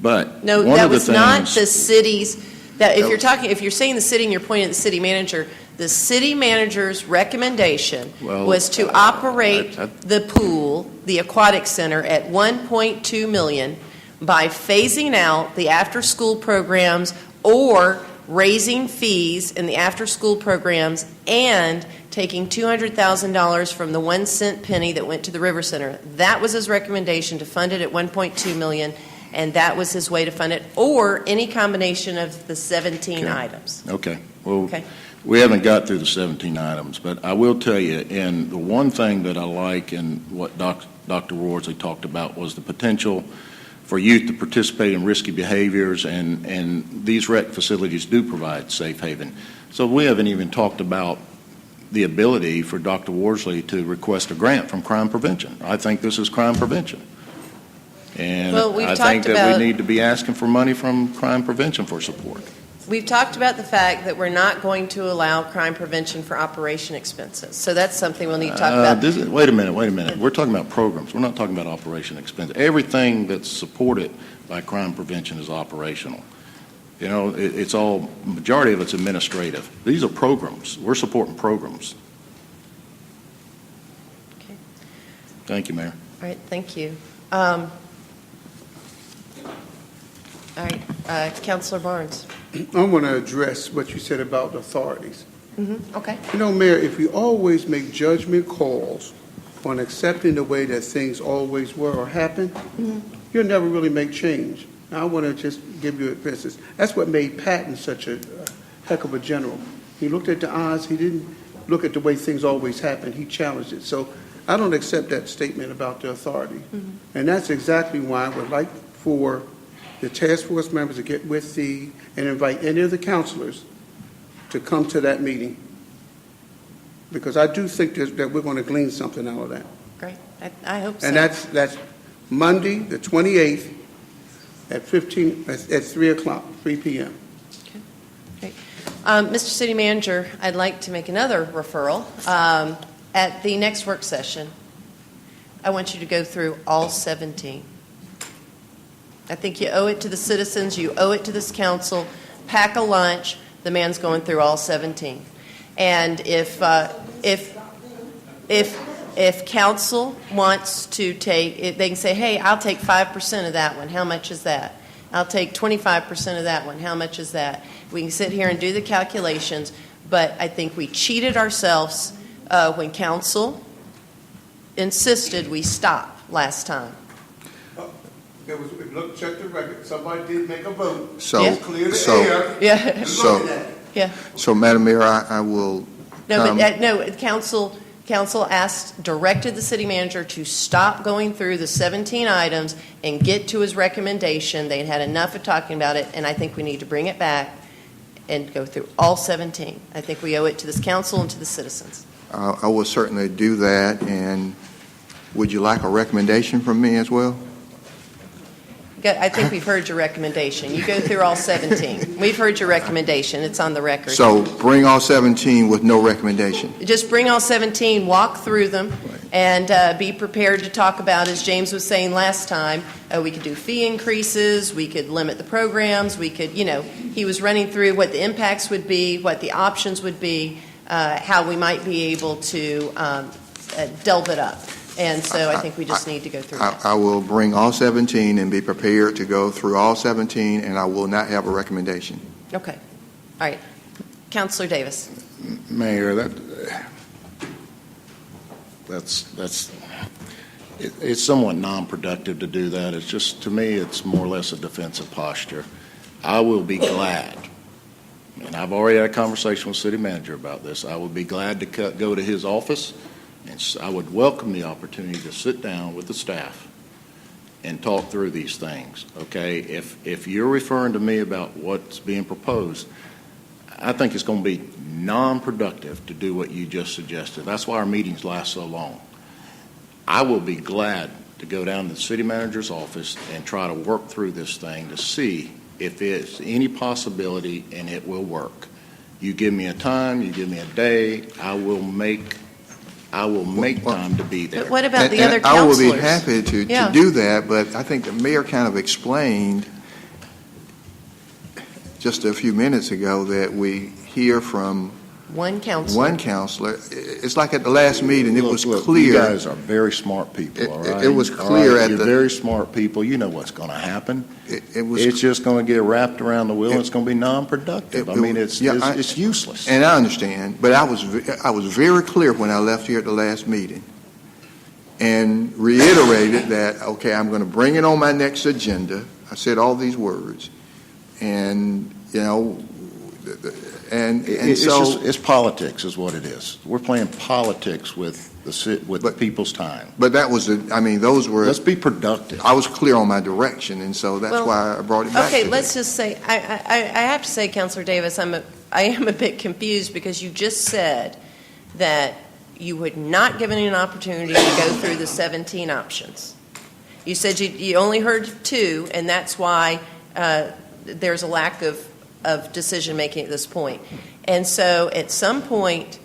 But No, one that of the was not things- the city's, if you're saying the city and you're pointing at the city manager, the city manager's recommendation Well, was to operate the pool, the aquatic center, at $1.2 million by phasing out the after-school programs or raising fees in the after-school programs and taking $200,000 from the 1 cent penny that went to the River Center. That was his recommendation, to fund it at $1.2 million. And that was his way to fund it, or any combination of the 17 items. Okay. Well, Okay. we haven't got through the 17 items, but I will tell you, and the one thing that I like and what Dr. Worsley talked about was the potential for youth to participate in risky behaviors, and these rec facilities do provide safe haven. So we haven't even talked about the ability for Dr. Worsley to request a grant from crime prevention. I think this is crime prevention. And Well, we've I talked think that about- we need to be asking for money from crime prevention for support. We've talked about the fact that we're not going to allow crime prevention for operation expenses. So that's something we'll need to talk about. Wait a minute. We're talking about programs. We're not talking about operation expense. Everything that's supported by crime prevention is operational. You know, it's all, majority of it's administrative. These are programs. We're supporting programs. Okay. Thank you, Mayor. All right, thank you. All right, Councilor Barnes. I want to address what you said about the authorities. Okay. You know, Mayor, if we always make judgment calls on accepting the way that things always were or happen, you'll never really make change. Now, I want to just give you a business. That's what made Patton such a heck of a general. He looked at the odds. He didn't look at the way things always happen. He challenged it. So I don't accept that statement about the authority. And that's exactly why I would like for the task force members to get with and invite any of the counselors to come to that meeting. Because I do think that we're going to glean something out of that. Great. I hope so. And that's Monday, the 28th, at 3 o'clock, 3 p.m. Great. Mr. City Manager, I'd like to make another referral. At the next work session, I want you to go through all 17. I think you owe it to the citizens, you owe it to this council. Pack a lunch. The man's going through all 17. And if council wants to take, they can say, hey, I'll take 5% of that one. How much is that? I'll take 25% of that one. How much is that? We can sit here and do the calculations, but I think we cheated ourselves when council insisted we stop last time. Look, check the record. Somebody did make a vote. So, Yeah. Clear the so, air. Yeah. so, Yeah. so, Madam Mayor, I will. No, but no. Council directed the city manager to stop going through the 17 items and get to his recommendation. They'd had enough of talking about it, and I think we need to bring it back and go through all 17. I think we owe it to this council and to the citizens. I will certainly do that. And would you like a recommendation from me as well? I think we've heard your recommendation. You go through all 17. We've heard your recommendation. It's on the record. So bring all 17 with no recommendation. Just bring all 17, walk through them, and be prepared to talk about, as James was saying last time, we could do fee increases, we could limit the programs, we could, he was running through what the impacts would be, what the options would be, how we might be able to delve it up. And so I think we just need to go through that. I will bring all 17 and be prepared to go through all 17, and I will not have a recommendation. Okay. All right. Councilor Davis. Mayor, it's somewhat non-productive to do that. It's just, to me, it's more or less a defensive posture. I will be glad, and I've already had a conversation with city manager about this, I would be glad to go to his office, and I would welcome the opportunity to sit down with the staff and talk through these things, okay? If you're referring to me about what's being proposed, I think it's going to be non-productive to do what you just suggested. That's why our meetings last so long. I will be glad to go down to the city manager's office and try to work through this thing to see if there's any possibility and it will work. You give me a time, you give me a day, I will make time to be there. But what about the And other counselors? I will be happy to do that, but I think the mayor kind of explained just a few minutes ago that we hear from one counselor. It's like at the last meeting, it was Look, clear. you guys are very smart people, all right? It was All clear right? at You're the. very smart people. You know what's going to happen. It's It's just going to get wrapped around the wheel. It's going to be non-productive. It- It's useless. And I understand, but I was very clear when I left here at the last meeting and reiterated that, okay, I'm going to bring it on my next agenda. I said all these words. And, It's politics is what it is. We're playing politics with the people's time. But that was, those were. Let's be productive. I was clear on my direction, and so that's why I brought it back. Okay, to let's just say, I have to say, Councilor Davis, I am a bit confused because you just said that you would not give any an opportunity to go through the 17 options. You said you only heard 2, and that's why there's a lack of of decision-making at this point. And so at some point,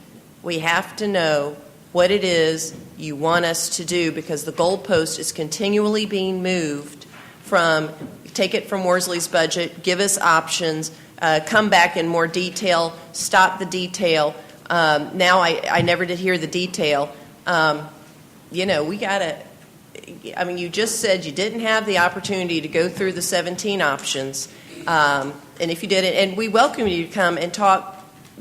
we have to know what it is you want us to do, because the goalpost is continually being moved from, take it from Worsley's budget, give us options, come back in more detail, stop the detail. Now I never did hear the detail. We got to, you just said you didn't have the opportunity to go through the 17 options. And if you did it, and we welcome you to come and talk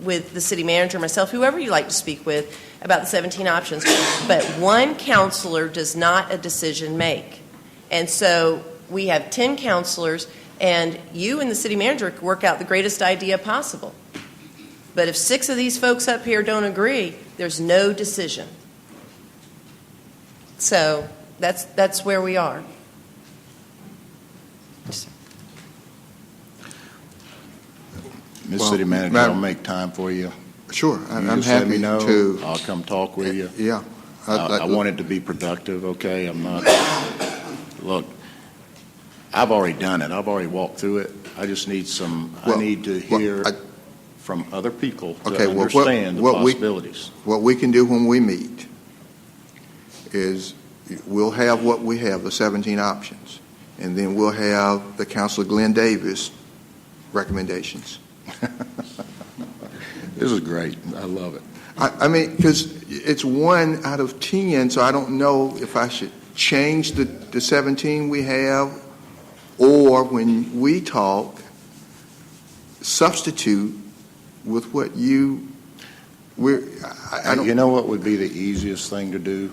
with the city manager, myself, whoever you like to speak with, about the 17 options. But one counselor does not a decision make. And so we have 10 counselors, and you and the city manager can work out the greatest idea possible. But if 6 of these folks up here don't agree, there's no decision. So that's where we are. Ms. Well, City Manager, Madam- I'll make time for you. Sure, You I'm just let happy me know. to. I'll come talk with you. Yeah. I want it to be productive, okay? I'm not, look, I've already done it. I've already walked through it. I just need I need to hear from other people to understand the possibilities. What we can do when we meet is we'll have what we have, the 17 options, and then we'll have the Councilor Glenn Davis recommendations. This is great. I love it. Because it's 1 out of 10, so I don't know if I should change the 17 we have, or when we talk, substitute with what you. I don't. You know what would be the easiest thing to do?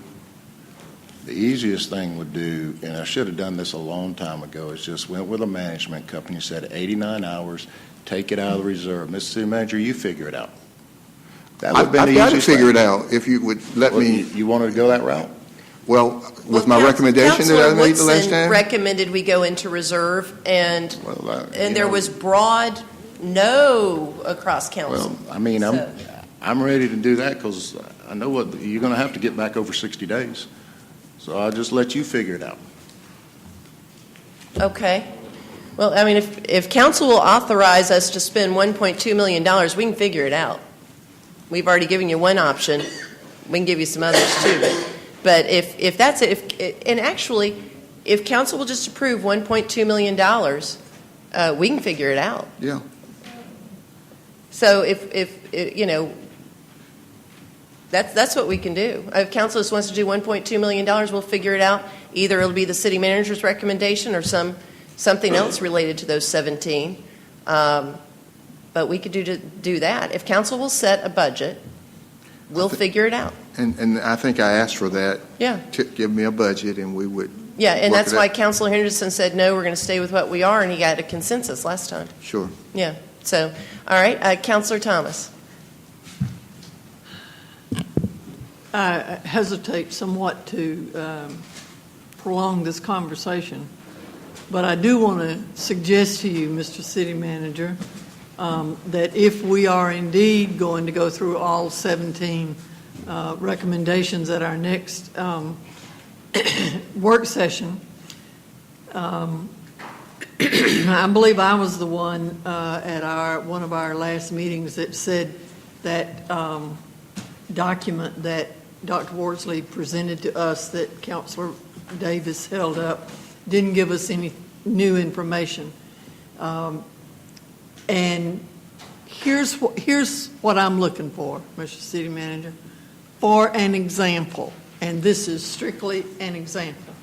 The easiest thing would do, and I should have done this a long time ago, is just went with a management company, said 89 hours, take it out of the reserve. Mr. City Manager, you figure it out. That would have been I've the got to easiest figure thing. it out. If you would let me. You wanted to go that route? Well, with my recommendation that I made the last time. Recommended we go into reserve, and Well, there was broad no across council. Well, I'm ready to do that because I know what you're going to have to get back over 60 days. So I'll just let you figure it out. Okay. Well, if council will authorize us to spend $1.2 million, we can figure it out. We've already given you one option. We can give you some others too. But if that's it, and actually, if council will just approve $1.2 million, we can figure it out. Yeah. So if that's what we can do. If council just wants to do $1.2 million, we'll figure it out. Either it'll be the city manager's recommendation or something else related to those 17. But we could do that. If council will set a budget, we'll figure it out. And I think I asked for that. Yeah. To give me a budget, and we would. Yeah, and work that's it why out. Councilor Henderson said, no, we're going to stay with what we are, and he got a consensus last time. Sure. Yeah. So, all right, Councilor Thomas. I hesitate somewhat to prolong this conversation, but I do want to suggest to you, Mr. City Manager, that if we are indeed going to go through all 17 recommendations at our next work session, I believe I was the one at one of our last meetings that said that document that Dr. Worsley presented to us that Councilor Davis held up didn't give us any new information. And here's what I'm looking for, Mr. City Manager, for an example, and this is strictly an example.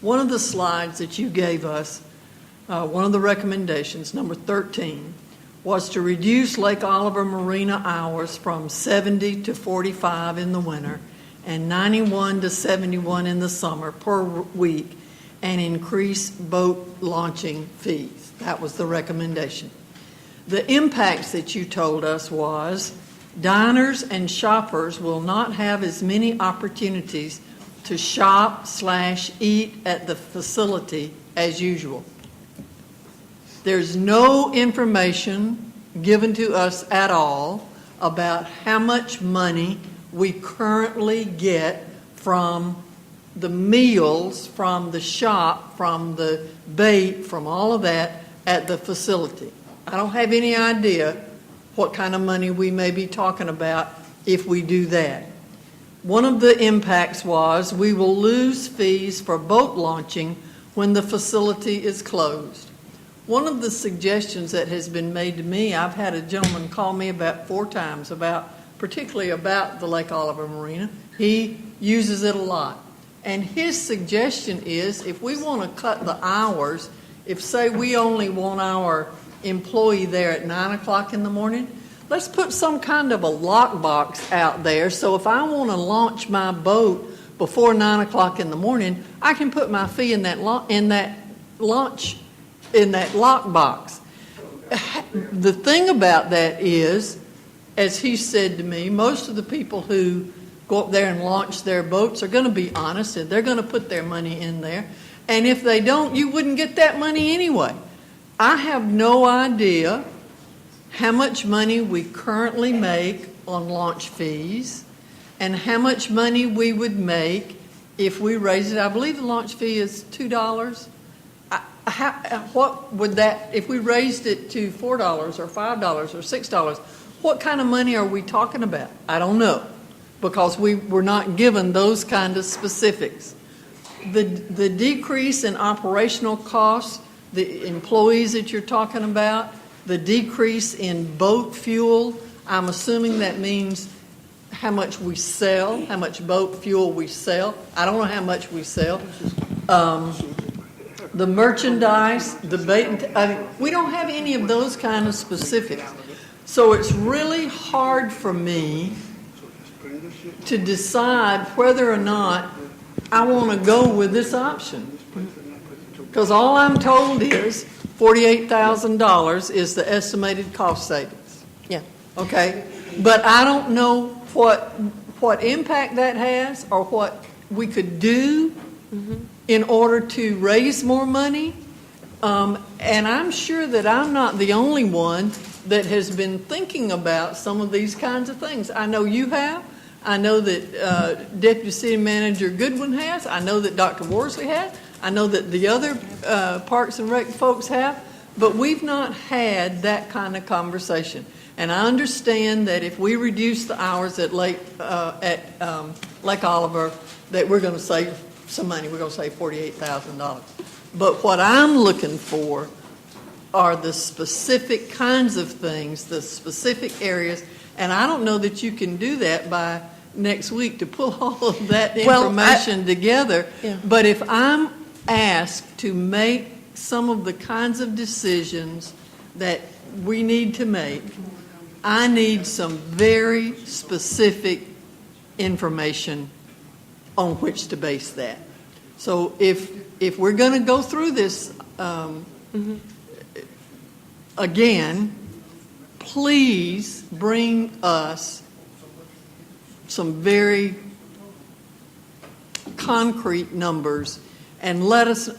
One of the slides that you gave us, one of the recommendations, number 13, was to reduce Lake Oliver Marina hours from 70 to 45 in the winter and 91 to 71 in the summer per week, and increase boat launching fees. That was the recommendation. The impacts that you told us was diners and shoppers will not have as many opportunities to shop/eat at the facility as usual. There's no information given to us at all about how much money we currently get from the meals, from the shop, from the bait, from all of that at the facility. I don't have any idea what kind of money we may be talking about if we do that. One of the impacts was we will lose fees for boat launching when the facility is closed. One of the suggestions that has been made to me, I've had a gentleman call me about 4 times particularly about the Lake Oliver Marina. He uses it a lot. And his suggestion is if we want to cut the hours, if say we only want our employee there at 9 o'clock in the morning, let's put some kind of a lockbox out there. So if I want to launch my boat before 9 o'clock in the morning, I can put my fee in that lockbox. The thing about that is, as he said to me, most of the people who go up there and launch their boats are going to be honest, and they're going to put their money in there. And if they don't, you wouldn't get that money anyway. I have no idea how much money we currently make on launch fees and how much money we would make if we raise it. I believe the launch fee is $2. What would that, if we raised it to $4 or $5 or $6, what kind of money are we talking about? I don't know, because we were not given those kind of specifics. The decrease in operational costs, the employees that you're talking about, the decrease in boat fuel, I'm assuming that means how much we sell, how much boat fuel we sell. I don't know how much we sell. The merchandise, the bait, we don't have any of those kind of specifics. So it's really hard for me to decide whether or not I want to go with this option. Because all I'm told is $48,000 is the estimated cost savings. Yeah. Okay? But I don't know what impact that has or what we could do in order to raise more money. And I'm sure that I'm not the only one that has been thinking about some of these kinds of things. I know you have. I know that Deputy City Manager Goodwin has. I know that Dr. Worsley has. I know that the other Parks and Rec folks have. But we've not had that kind of conversation. And I understand that if we reduce the hours at Lake Oliver, that we're going to save some money. We're going to save $48,000. But what I'm looking for are the specific kinds of things, the specific areas, and I don't know that you can do that by next week to pull all of that information together. Yeah. But if I'm asked to make some of the kinds of decisions that we need to make, I need some very specific information on which to base that. So if we're going to go through this again, please bring us some very concrete numbers and let us,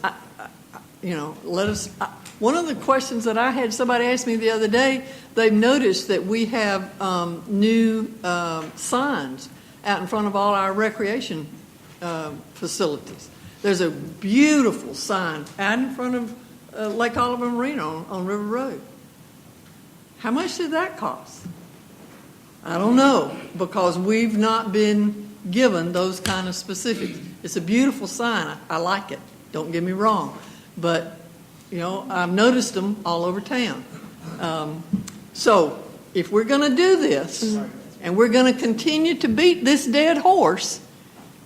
one of the questions that I had, somebody asked me the other day, they've noticed that we have new signs out in front of all our recreation facilities. There's a beautiful sign out in front of Lake Oliver Marina on River Road. How much did that cost? I don't know, because we've not been given those kind of specifics. It's a beautiful sign. I like it. Don't get me wrong. But, I've noticed them all over town. So if we're going to do this, and we're going to continue to beat this dead horse,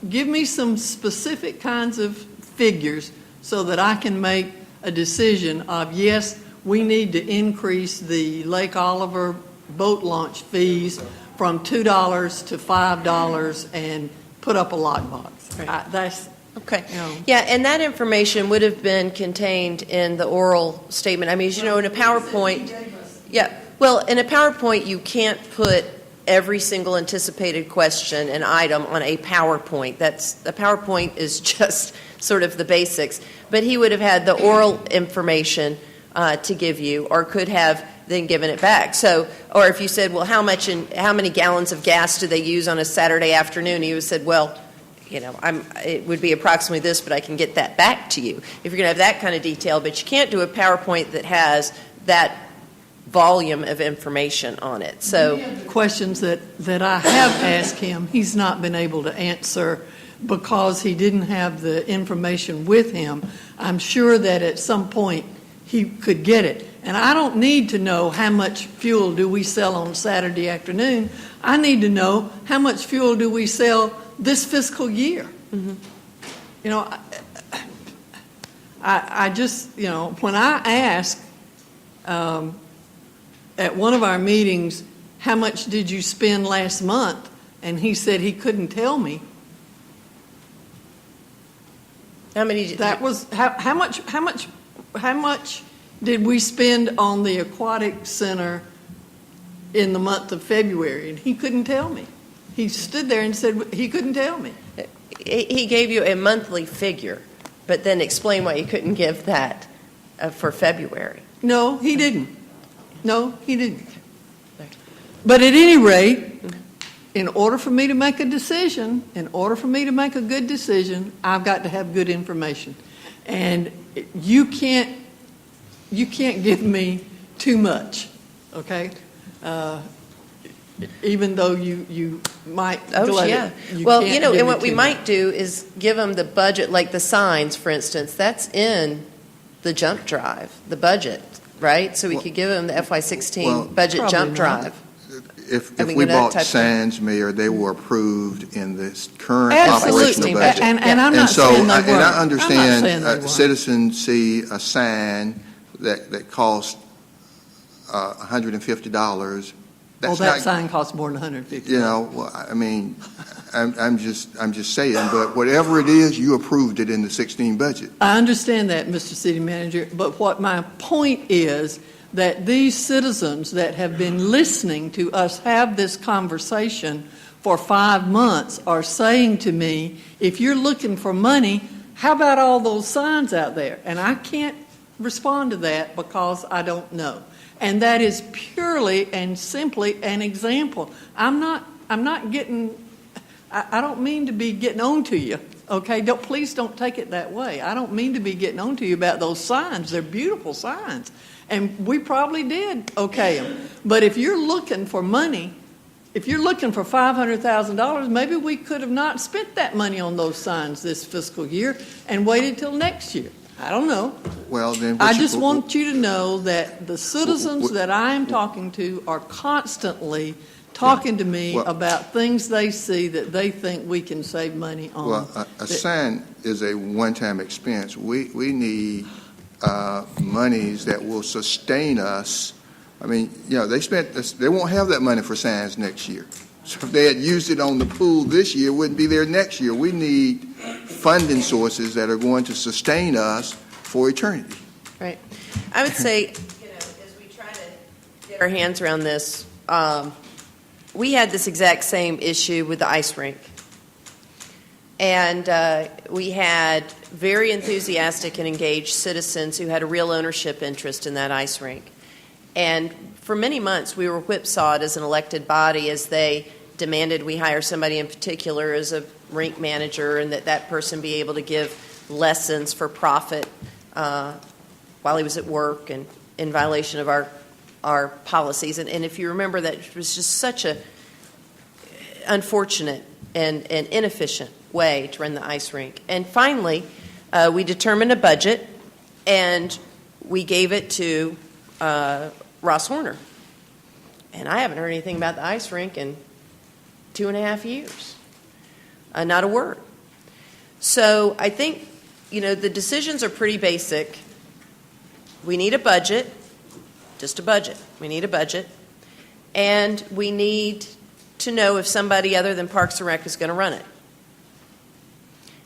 give me some specific kinds of figures so that I can make a decision of, yes, we need to increase the Lake Oliver boat launch fees from $2 to $5 and put up a lockbox. Right. That's okay. Yeah, and that information would have been contained in the oral statement. I mean, in a PowerPoint. Yeah. Well, in a PowerPoint, you can't put every single anticipated question and item on a PowerPoint. The PowerPoint is just sort of the basics. But he would have had the oral information to give you, or could have then given it back. So, or if you said, well, how many gallons of gas do they use on a Saturday afternoon? He would have said, well, it would be approximately this, but I can get that back to you. If you're going to have that kind of detail, but you can't do a PowerPoint that has that volume of information on it. So, Questions that I have asked him, he's not been able to answer because he didn't have the information with him. I'm sure that at some point he could get it. And I don't need to know how much fuel do we sell on Saturday afternoon. I need to know how much fuel do we sell this fiscal year. mm-hmm. You know, I just, you know, when I ask at one of our meetings, how much did you spend last month? And he said he couldn't tell me. How many? That was, how much did we spend on the aquatic center in the month of February? And he couldn't tell me. He stood there and said he couldn't tell me. He gave you a monthly figure, but then explain why you couldn't give that for February. No, he didn't. No, he didn't. But at any rate, in order for me to make a decision, in order for me to make a good decision, I've got to have good information. And you can't give me too much, okay? Even though you might. Oh, yeah. You Well, can't you know, give and me what we too might much. do is give them the budget, like the signs, for instance, that's in the jump drive, the budget, right? So we could give them the FY16 Well, budget Probably jump not. drive. If I mean, we you know, that bought type of- Sands, Mayor, they were approved in this current Absolutely. operational budget. And I'm And not so, saying they weren't. and I I'm not understand saying they weren't. citizens see a sign that costs $150. Well, That's that not, sign costs more than $150. you know, well, I mean, I'm just saying, but whatever it is, you approved it in the 16 budget. I understand that, Mr. City Manager, but what my point is that these citizens that have been listening to us have this conversation for 5 months are saying to me, if you're looking for money, how about all those signs out there? And I can't respond to that because I don't know. And that is purely and simply an example. I'm not getting, I don't mean to be getting on to you, okay? Please don't take it that way. I don't mean to be getting on to you about those signs. They're beautiful signs. And we probably did okay them. But if you're looking for money, if you're looking for $500,000, maybe we could have not spent that money on those signs this fiscal year and waited till next year. I don't know. Well, then. I just want you to know that the citizens that I am talking to are constantly talking to me Well- about things they see that they think we can save money on. Well, a sign is a one-time expense. We need monies that will sustain us. I mean, you know, they won't have that money for signs next year. So if they had used it on the pool this year, it wouldn't be there next year. We need funding sources that are going to sustain us for eternity. Right. I would say, you know, as we try to get our hands around this, we had this exact same issue with the ice rink. And we had very enthusiastic and engaged citizens who had a real ownership interest in that ice rink. And for many months, we were whipsawed as an elected body as they demanded we hire somebody in particular as a rink manager and that person be able to give lessons for profit while he was at work and in violation of our policies. And if you remember, that was just such a unfortunate and inefficient way to run the ice rink. And finally, we determined a budget, and we gave it to Ross Horner. And I haven't heard anything about the ice rink in 2.5 years. Not a word. So I think, you know, the decisions are pretty basic. We need a budget, just a budget. We need a budget. And we need to know if somebody other than Parks and Rec is going to run it.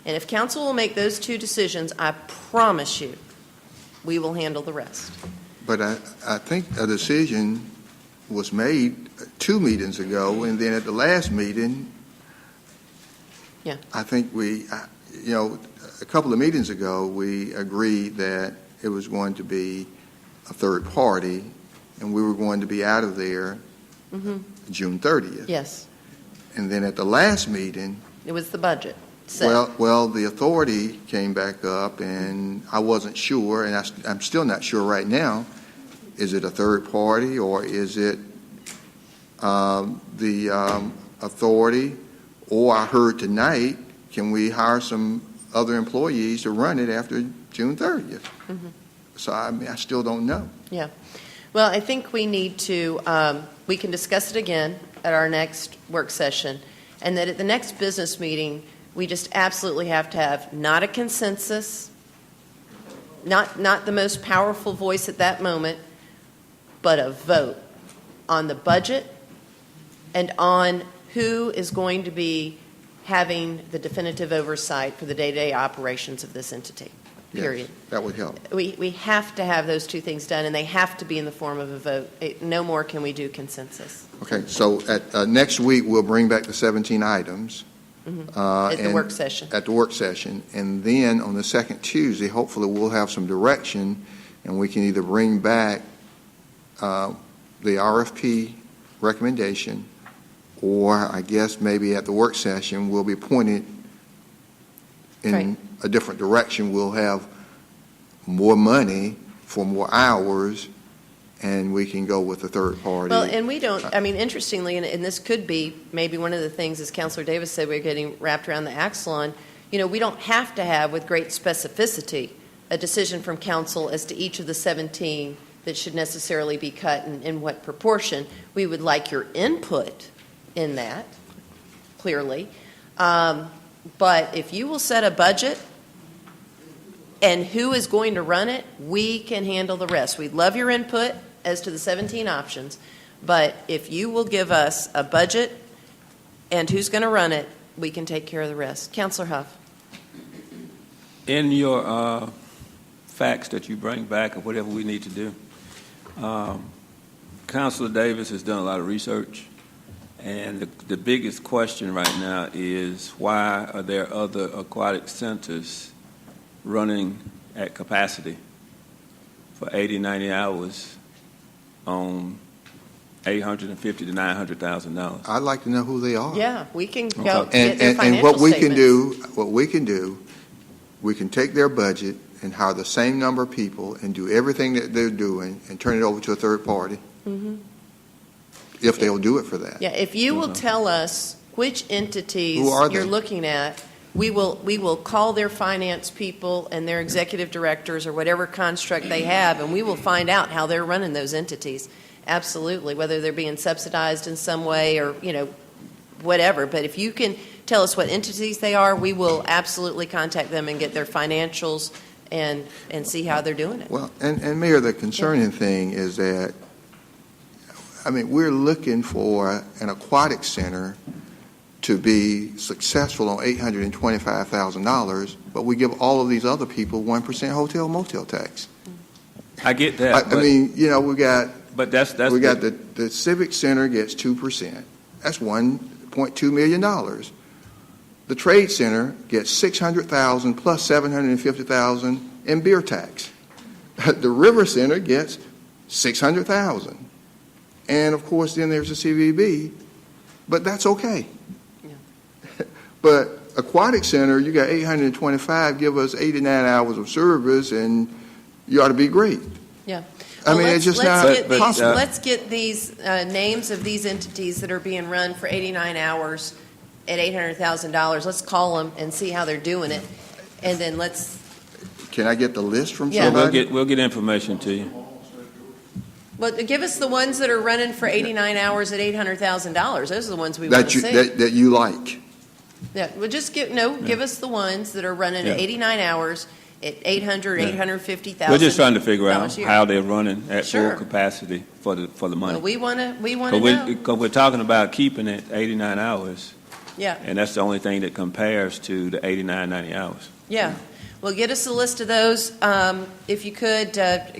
And if council will make those two decisions, I promise you, we will handle the rest. But I think a decision was made 2 meetings ago, and then at the last meeting, Yeah. I think a couple of meetings ago, we agreed that it was going to be a third party, and we were going to be out of there June 30th. Yes. And then at the last meeting, It was the budget. set. well, the authority came back up, and I wasn't sure, and I'm still not sure right now, Is it a third party, or is it the authority? Or I heard tonight, can we hire some other employees to run it after June 30th? So I still don't know. Yeah. Well, I think we need to, we can discuss it again at our next work session, and that at the next business meeting, we just absolutely have to have not a consensus, not the most powerful voice at that moment, but a vote on the budget and on who is going to be having the definitive oversight for the day-to-day operations of this entity, period. Yes, that would help. We have to have those two things done, and they have to be in the form of a vote. No more can we do consensus. Okay, so at next week, we'll bring back the 17 items. At the work session. At the work session. And then on the second Tuesday, hopefully we'll have some direction, and we can either bring back the RFP recommendation, or I guess maybe at the work session, we'll be pointed in Right. a different direction. We'll have more money for more hours, and we can go with the third party. Well, and we don't, I mean, interestingly, and this could be maybe one of the things, as Councilor Davis said, we're getting wrapped around the axle on, we don't have to have with great specificity a decision from council as to each of the 17 that should necessarily be cut and in what proportion. We would like your input in that, clearly. But if you will set a budget and who is going to run it, we can handle the rest. We'd love your input as to the 17 options, but if you will give us a budget and who's going to run it, we can take care of the rest. Councilor Huff. In your facts that you bring back or whatever we need to do, Councilor Davis has done a lot of research, and the biggest question right now is why are there other aquatic centers running at capacity for 80, 90 hours on $850,000 to $900,000? I'd like to know who they are. Yeah, we can go Okay. get their And financial what we can statements. do, we can take their budget and hire the same number of people and do everything that they're doing and turn it over to a third party, if they'll do it for that. Yeah, if you will tell us which entities Who are they? you're looking at, we will call their finance people and their executive directors or whatever construct they have, and we will find out how they're running those entities. Absolutely, whether they're being subsidized in some way or, whatever. But if you can tell us what entities they are, we will absolutely contact them and get their financials and see how they're doing it. Well, and Mayor, the concerning thing is that, we're looking for an aquatic center to be successful on $825,000, but we give all of these other people 1% hotel motel tax. I get that. We got But that's we got the Civic Center gets 2%. That's $1.2 million. The Trade Center gets $600,000 plus $750,000 in beer tax. The River Center gets $600,000, and of course, then there's the CVB, but that's okay. Yeah. But Aquatic Center, you got 825. Give us 89 hours of service, and you ought to be great. Yeah. It's just not possible. Let's get these names of these entities that are being run for 89 hours at $800,000. Let's call them and see how they're doing it, and then let's. Can I get the list from Yeah. somebody? We'll get information to you. Well, give us the ones that are running for 89 hours at $800,000. Those are the ones we want to see. That you like. Yeah. Well, just give us the ones that are running at Yeah. 89 hours at $850,000. We're just trying to figure out a year. how they're running at Sure. full capacity for the money. Well, we want to know. Because we're talking about keeping it 89 hours, Yeah. and that's the only thing that compares to the 89, 90 hours. Yeah. Well, get us a list of those. If you could,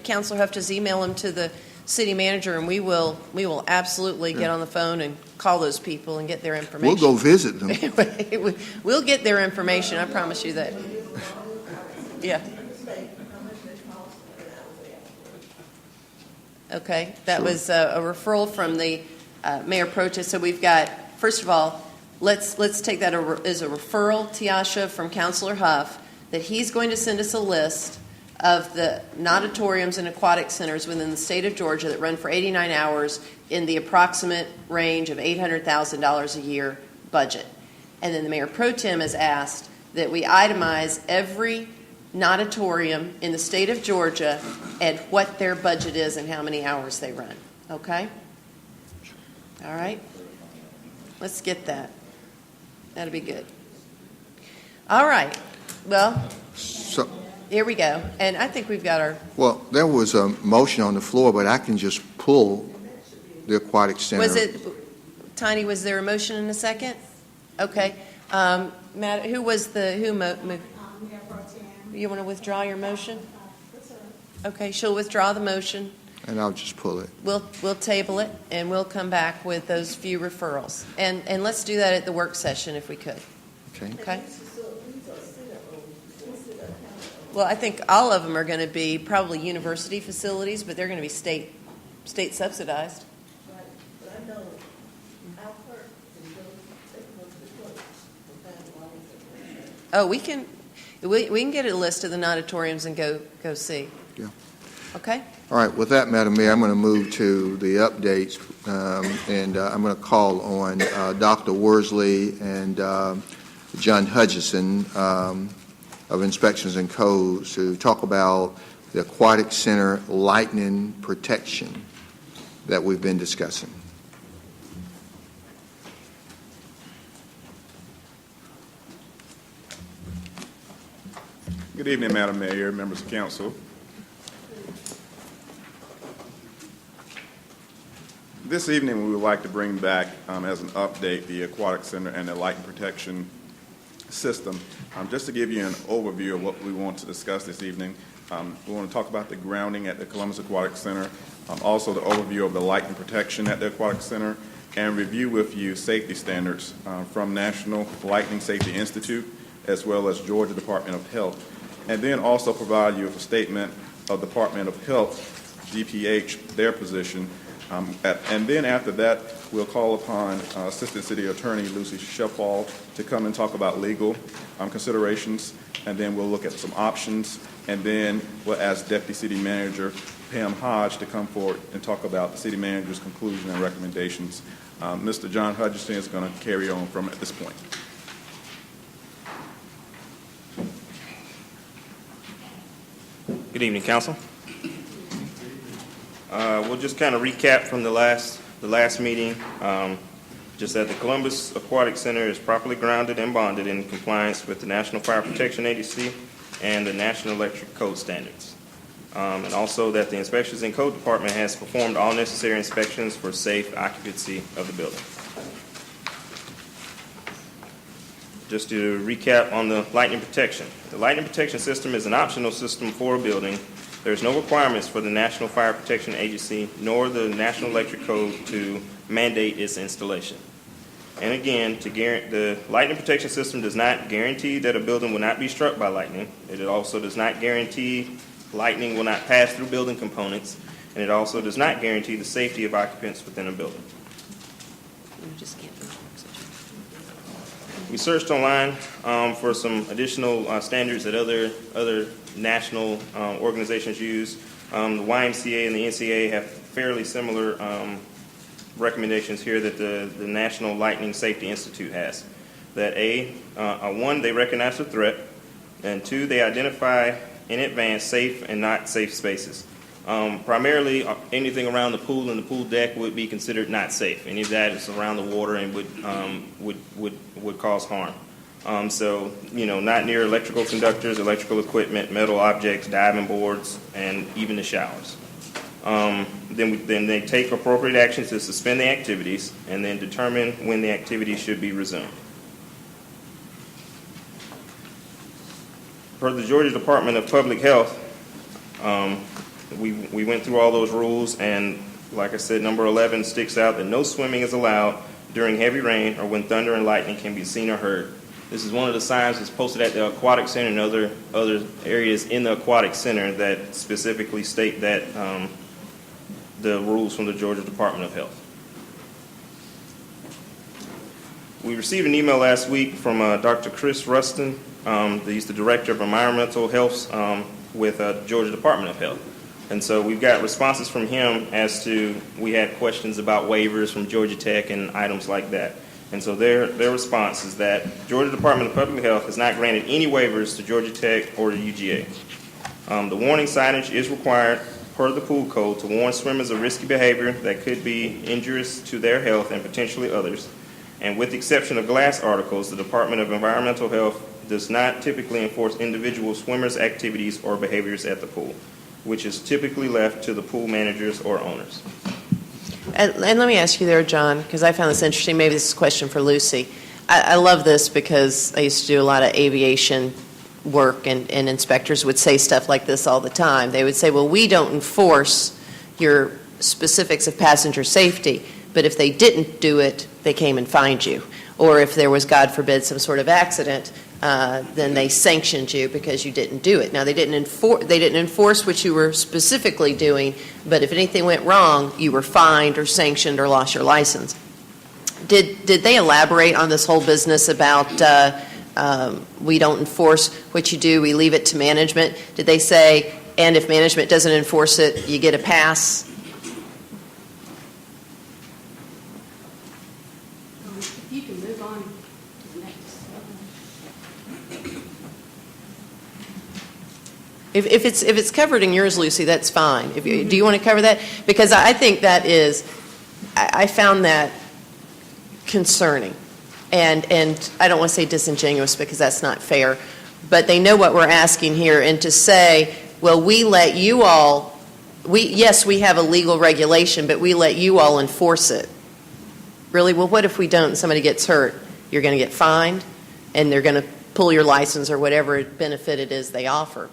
Councilor Huff, just email them to the city manager, and we will absolutely get on the phone and call those people and get their information. We'll go visit them. We'll get their information. I promise you that. Yeah. Okay. That was a referral from the Mayor Pro Tem. So we've got, first of all, let's take that as a referral, Tiasha, from Councilor Huff, that he's going to send us a list of the natatoriums and aquatic centers within the state of Georgia that run for 89 hours in the approximate range of $800,000 a year budget. And then the Mayor Pro Tem has asked that we itemize every natatorium in the state of Georgia and what their budget is and how many hours they run. Okay? All right? Let's get that. That'll be good. All right. Well, So, here we go. And I think we've got our... well, there was a motion on the floor, but I can just pull the aquatic center. Was it, Tiny, was there a motion in a second? Okay. Matt, who was the, you want to withdraw your motion? Okay, she'll withdraw the motion. And I'll just pull it. We'll table it, and we'll come back with those few referrals. And let's do that at the work session if we could. Okay. Okay? Well, I think all of them are going to be probably university facilities, but they're going to be state subsidized. Right, but I know our clerk can go, they can go to the clerk for family. Oh, we can get a list of the natatoriums and go see. Yeah. Okay? All right, with that, Madam Mayor, I'm going to move to the updates, and I'm going to call on Dr. Worsley and John Hutchison of Inspections and Codes to talk about the Aquatic Center lightning protection that we've been discussing. Good evening, Madam Mayor, members of council. This evening, we would like to bring back as an update the Aquatic Center and the lightning protection system. Just to give you an overview of what we want to discuss this evening, we want to talk about the grounding at the Columbus Aquatic Center, also the overview of the lightning protection at the Aquatic Center, and review with you safety standards from National Lightning Safety Institute, as well as Georgia Department of Health, and then also provide you with a statement of Department of Health, DPH, their position. And then after that, we'll call upon Assistant City Attorney Lucy Sheffall to come and talk about legal considerations, and then we'll look at some options, and then we'll ask Deputy City Manager Pam Hodge to come forward and talk about the City Manager's conclusion and recommendations. Mr. John Hutchison is going to carry on from at this point. Good evening, Council. We'll just kind of recap from the last meeting. Just that the Columbus Aquatic Center is properly grounded and bonded in compliance with the National Fire Protection Agency and the National Electric Code standards. And also that the Inspections and Code Department has performed all necessary inspections for safe occupancy of the building. Just to recap on the lightning protection. The lightning protection system is an optional system for a building. There's no requirements for the National Fire Protection Agency nor the National Electric Code to mandate its installation. And again, the lightning protection system does not guarantee that a building will not be struck by lightning. It also does not guarantee lightning will not pass through building components, and it also does not guarantee the safety of occupants within a building. You just can't do it. We searched online for some additional standards that other national organizations use. The YMCA and the NCA have fairly similar recommendations here that the National Lightning Safety Institute has. That one, they recognize the threat, and two, they identify in advance safe and not safe spaces. Primarily, anything around the pool and the pool deck would be considered not safe. Any of that is around the water and would cause harm. So, not near electrical conductors, electrical equipment, metal objects, diving boards, and even the showers. Then they take appropriate actions to suspend the activities and then determine when the activities should be resumed. Per the Georgia Department of Public Health, we went through all those rules, and like I said, number 11 sticks out that no swimming is allowed during heavy rain or when thunder and lightning can be seen or heard. This is one of the signs that's posted at the Aquatic Center and other areas in the Aquatic Center that specifically state that the rules from the Georgia Department of Health. We received an email last week from Dr. Chris Rustin. He's the Director of Environmental Health's with Georgia Department of Health. And so we've got responses from him as to, we had questions about waivers from Georgia Tech and items like that. And so their response is that Georgia Department of Public Health has not granted any waivers to Georgia Tech or the UGA. The warning signage is required per the pool code to warn swimmers of risky behavior that could be injurious to their health and potentially others. And with the exception of glass articles, the Department of Environmental Health does not typically enforce individual swimmers' activities or behaviors at the pool, which is typically left to the pool managers or owners. And let me ask you there, John, because I found this interesting. Maybe this is a question for Lucy. I love this because I used to do a lot of aviation work, and inspectors would say stuff like this all the time. They would say, well, we don't enforce your specifics of passenger safety, but if they didn't do it, they came and fined you. Or if there was, God forbid, some sort of accident, then they sanctioned you because you didn't do it. Now, they didn't enforce what you were specifically doing, but if anything went wrong, you were fined or sanctioned or lost your license. Did they elaborate on this whole business about we don't enforce what you do, we leave it to management? Did they say, and if management doesn't enforce it, you get a pass? You can move on to the next. If it's covered in yours, Lucy, that's fine. Do you want to cover that? Because I think that is, I found that concerning. And I don't want to say disingenuous because that's not fair, but they know what we're asking here. And to say, well, we let you all, yes, we have a legal regulation, but we let you all enforce it. Really? Well, what if we don't and somebody gets hurt? You're going to get fined, and they're going to pull your license or whatever benefit it is they offer.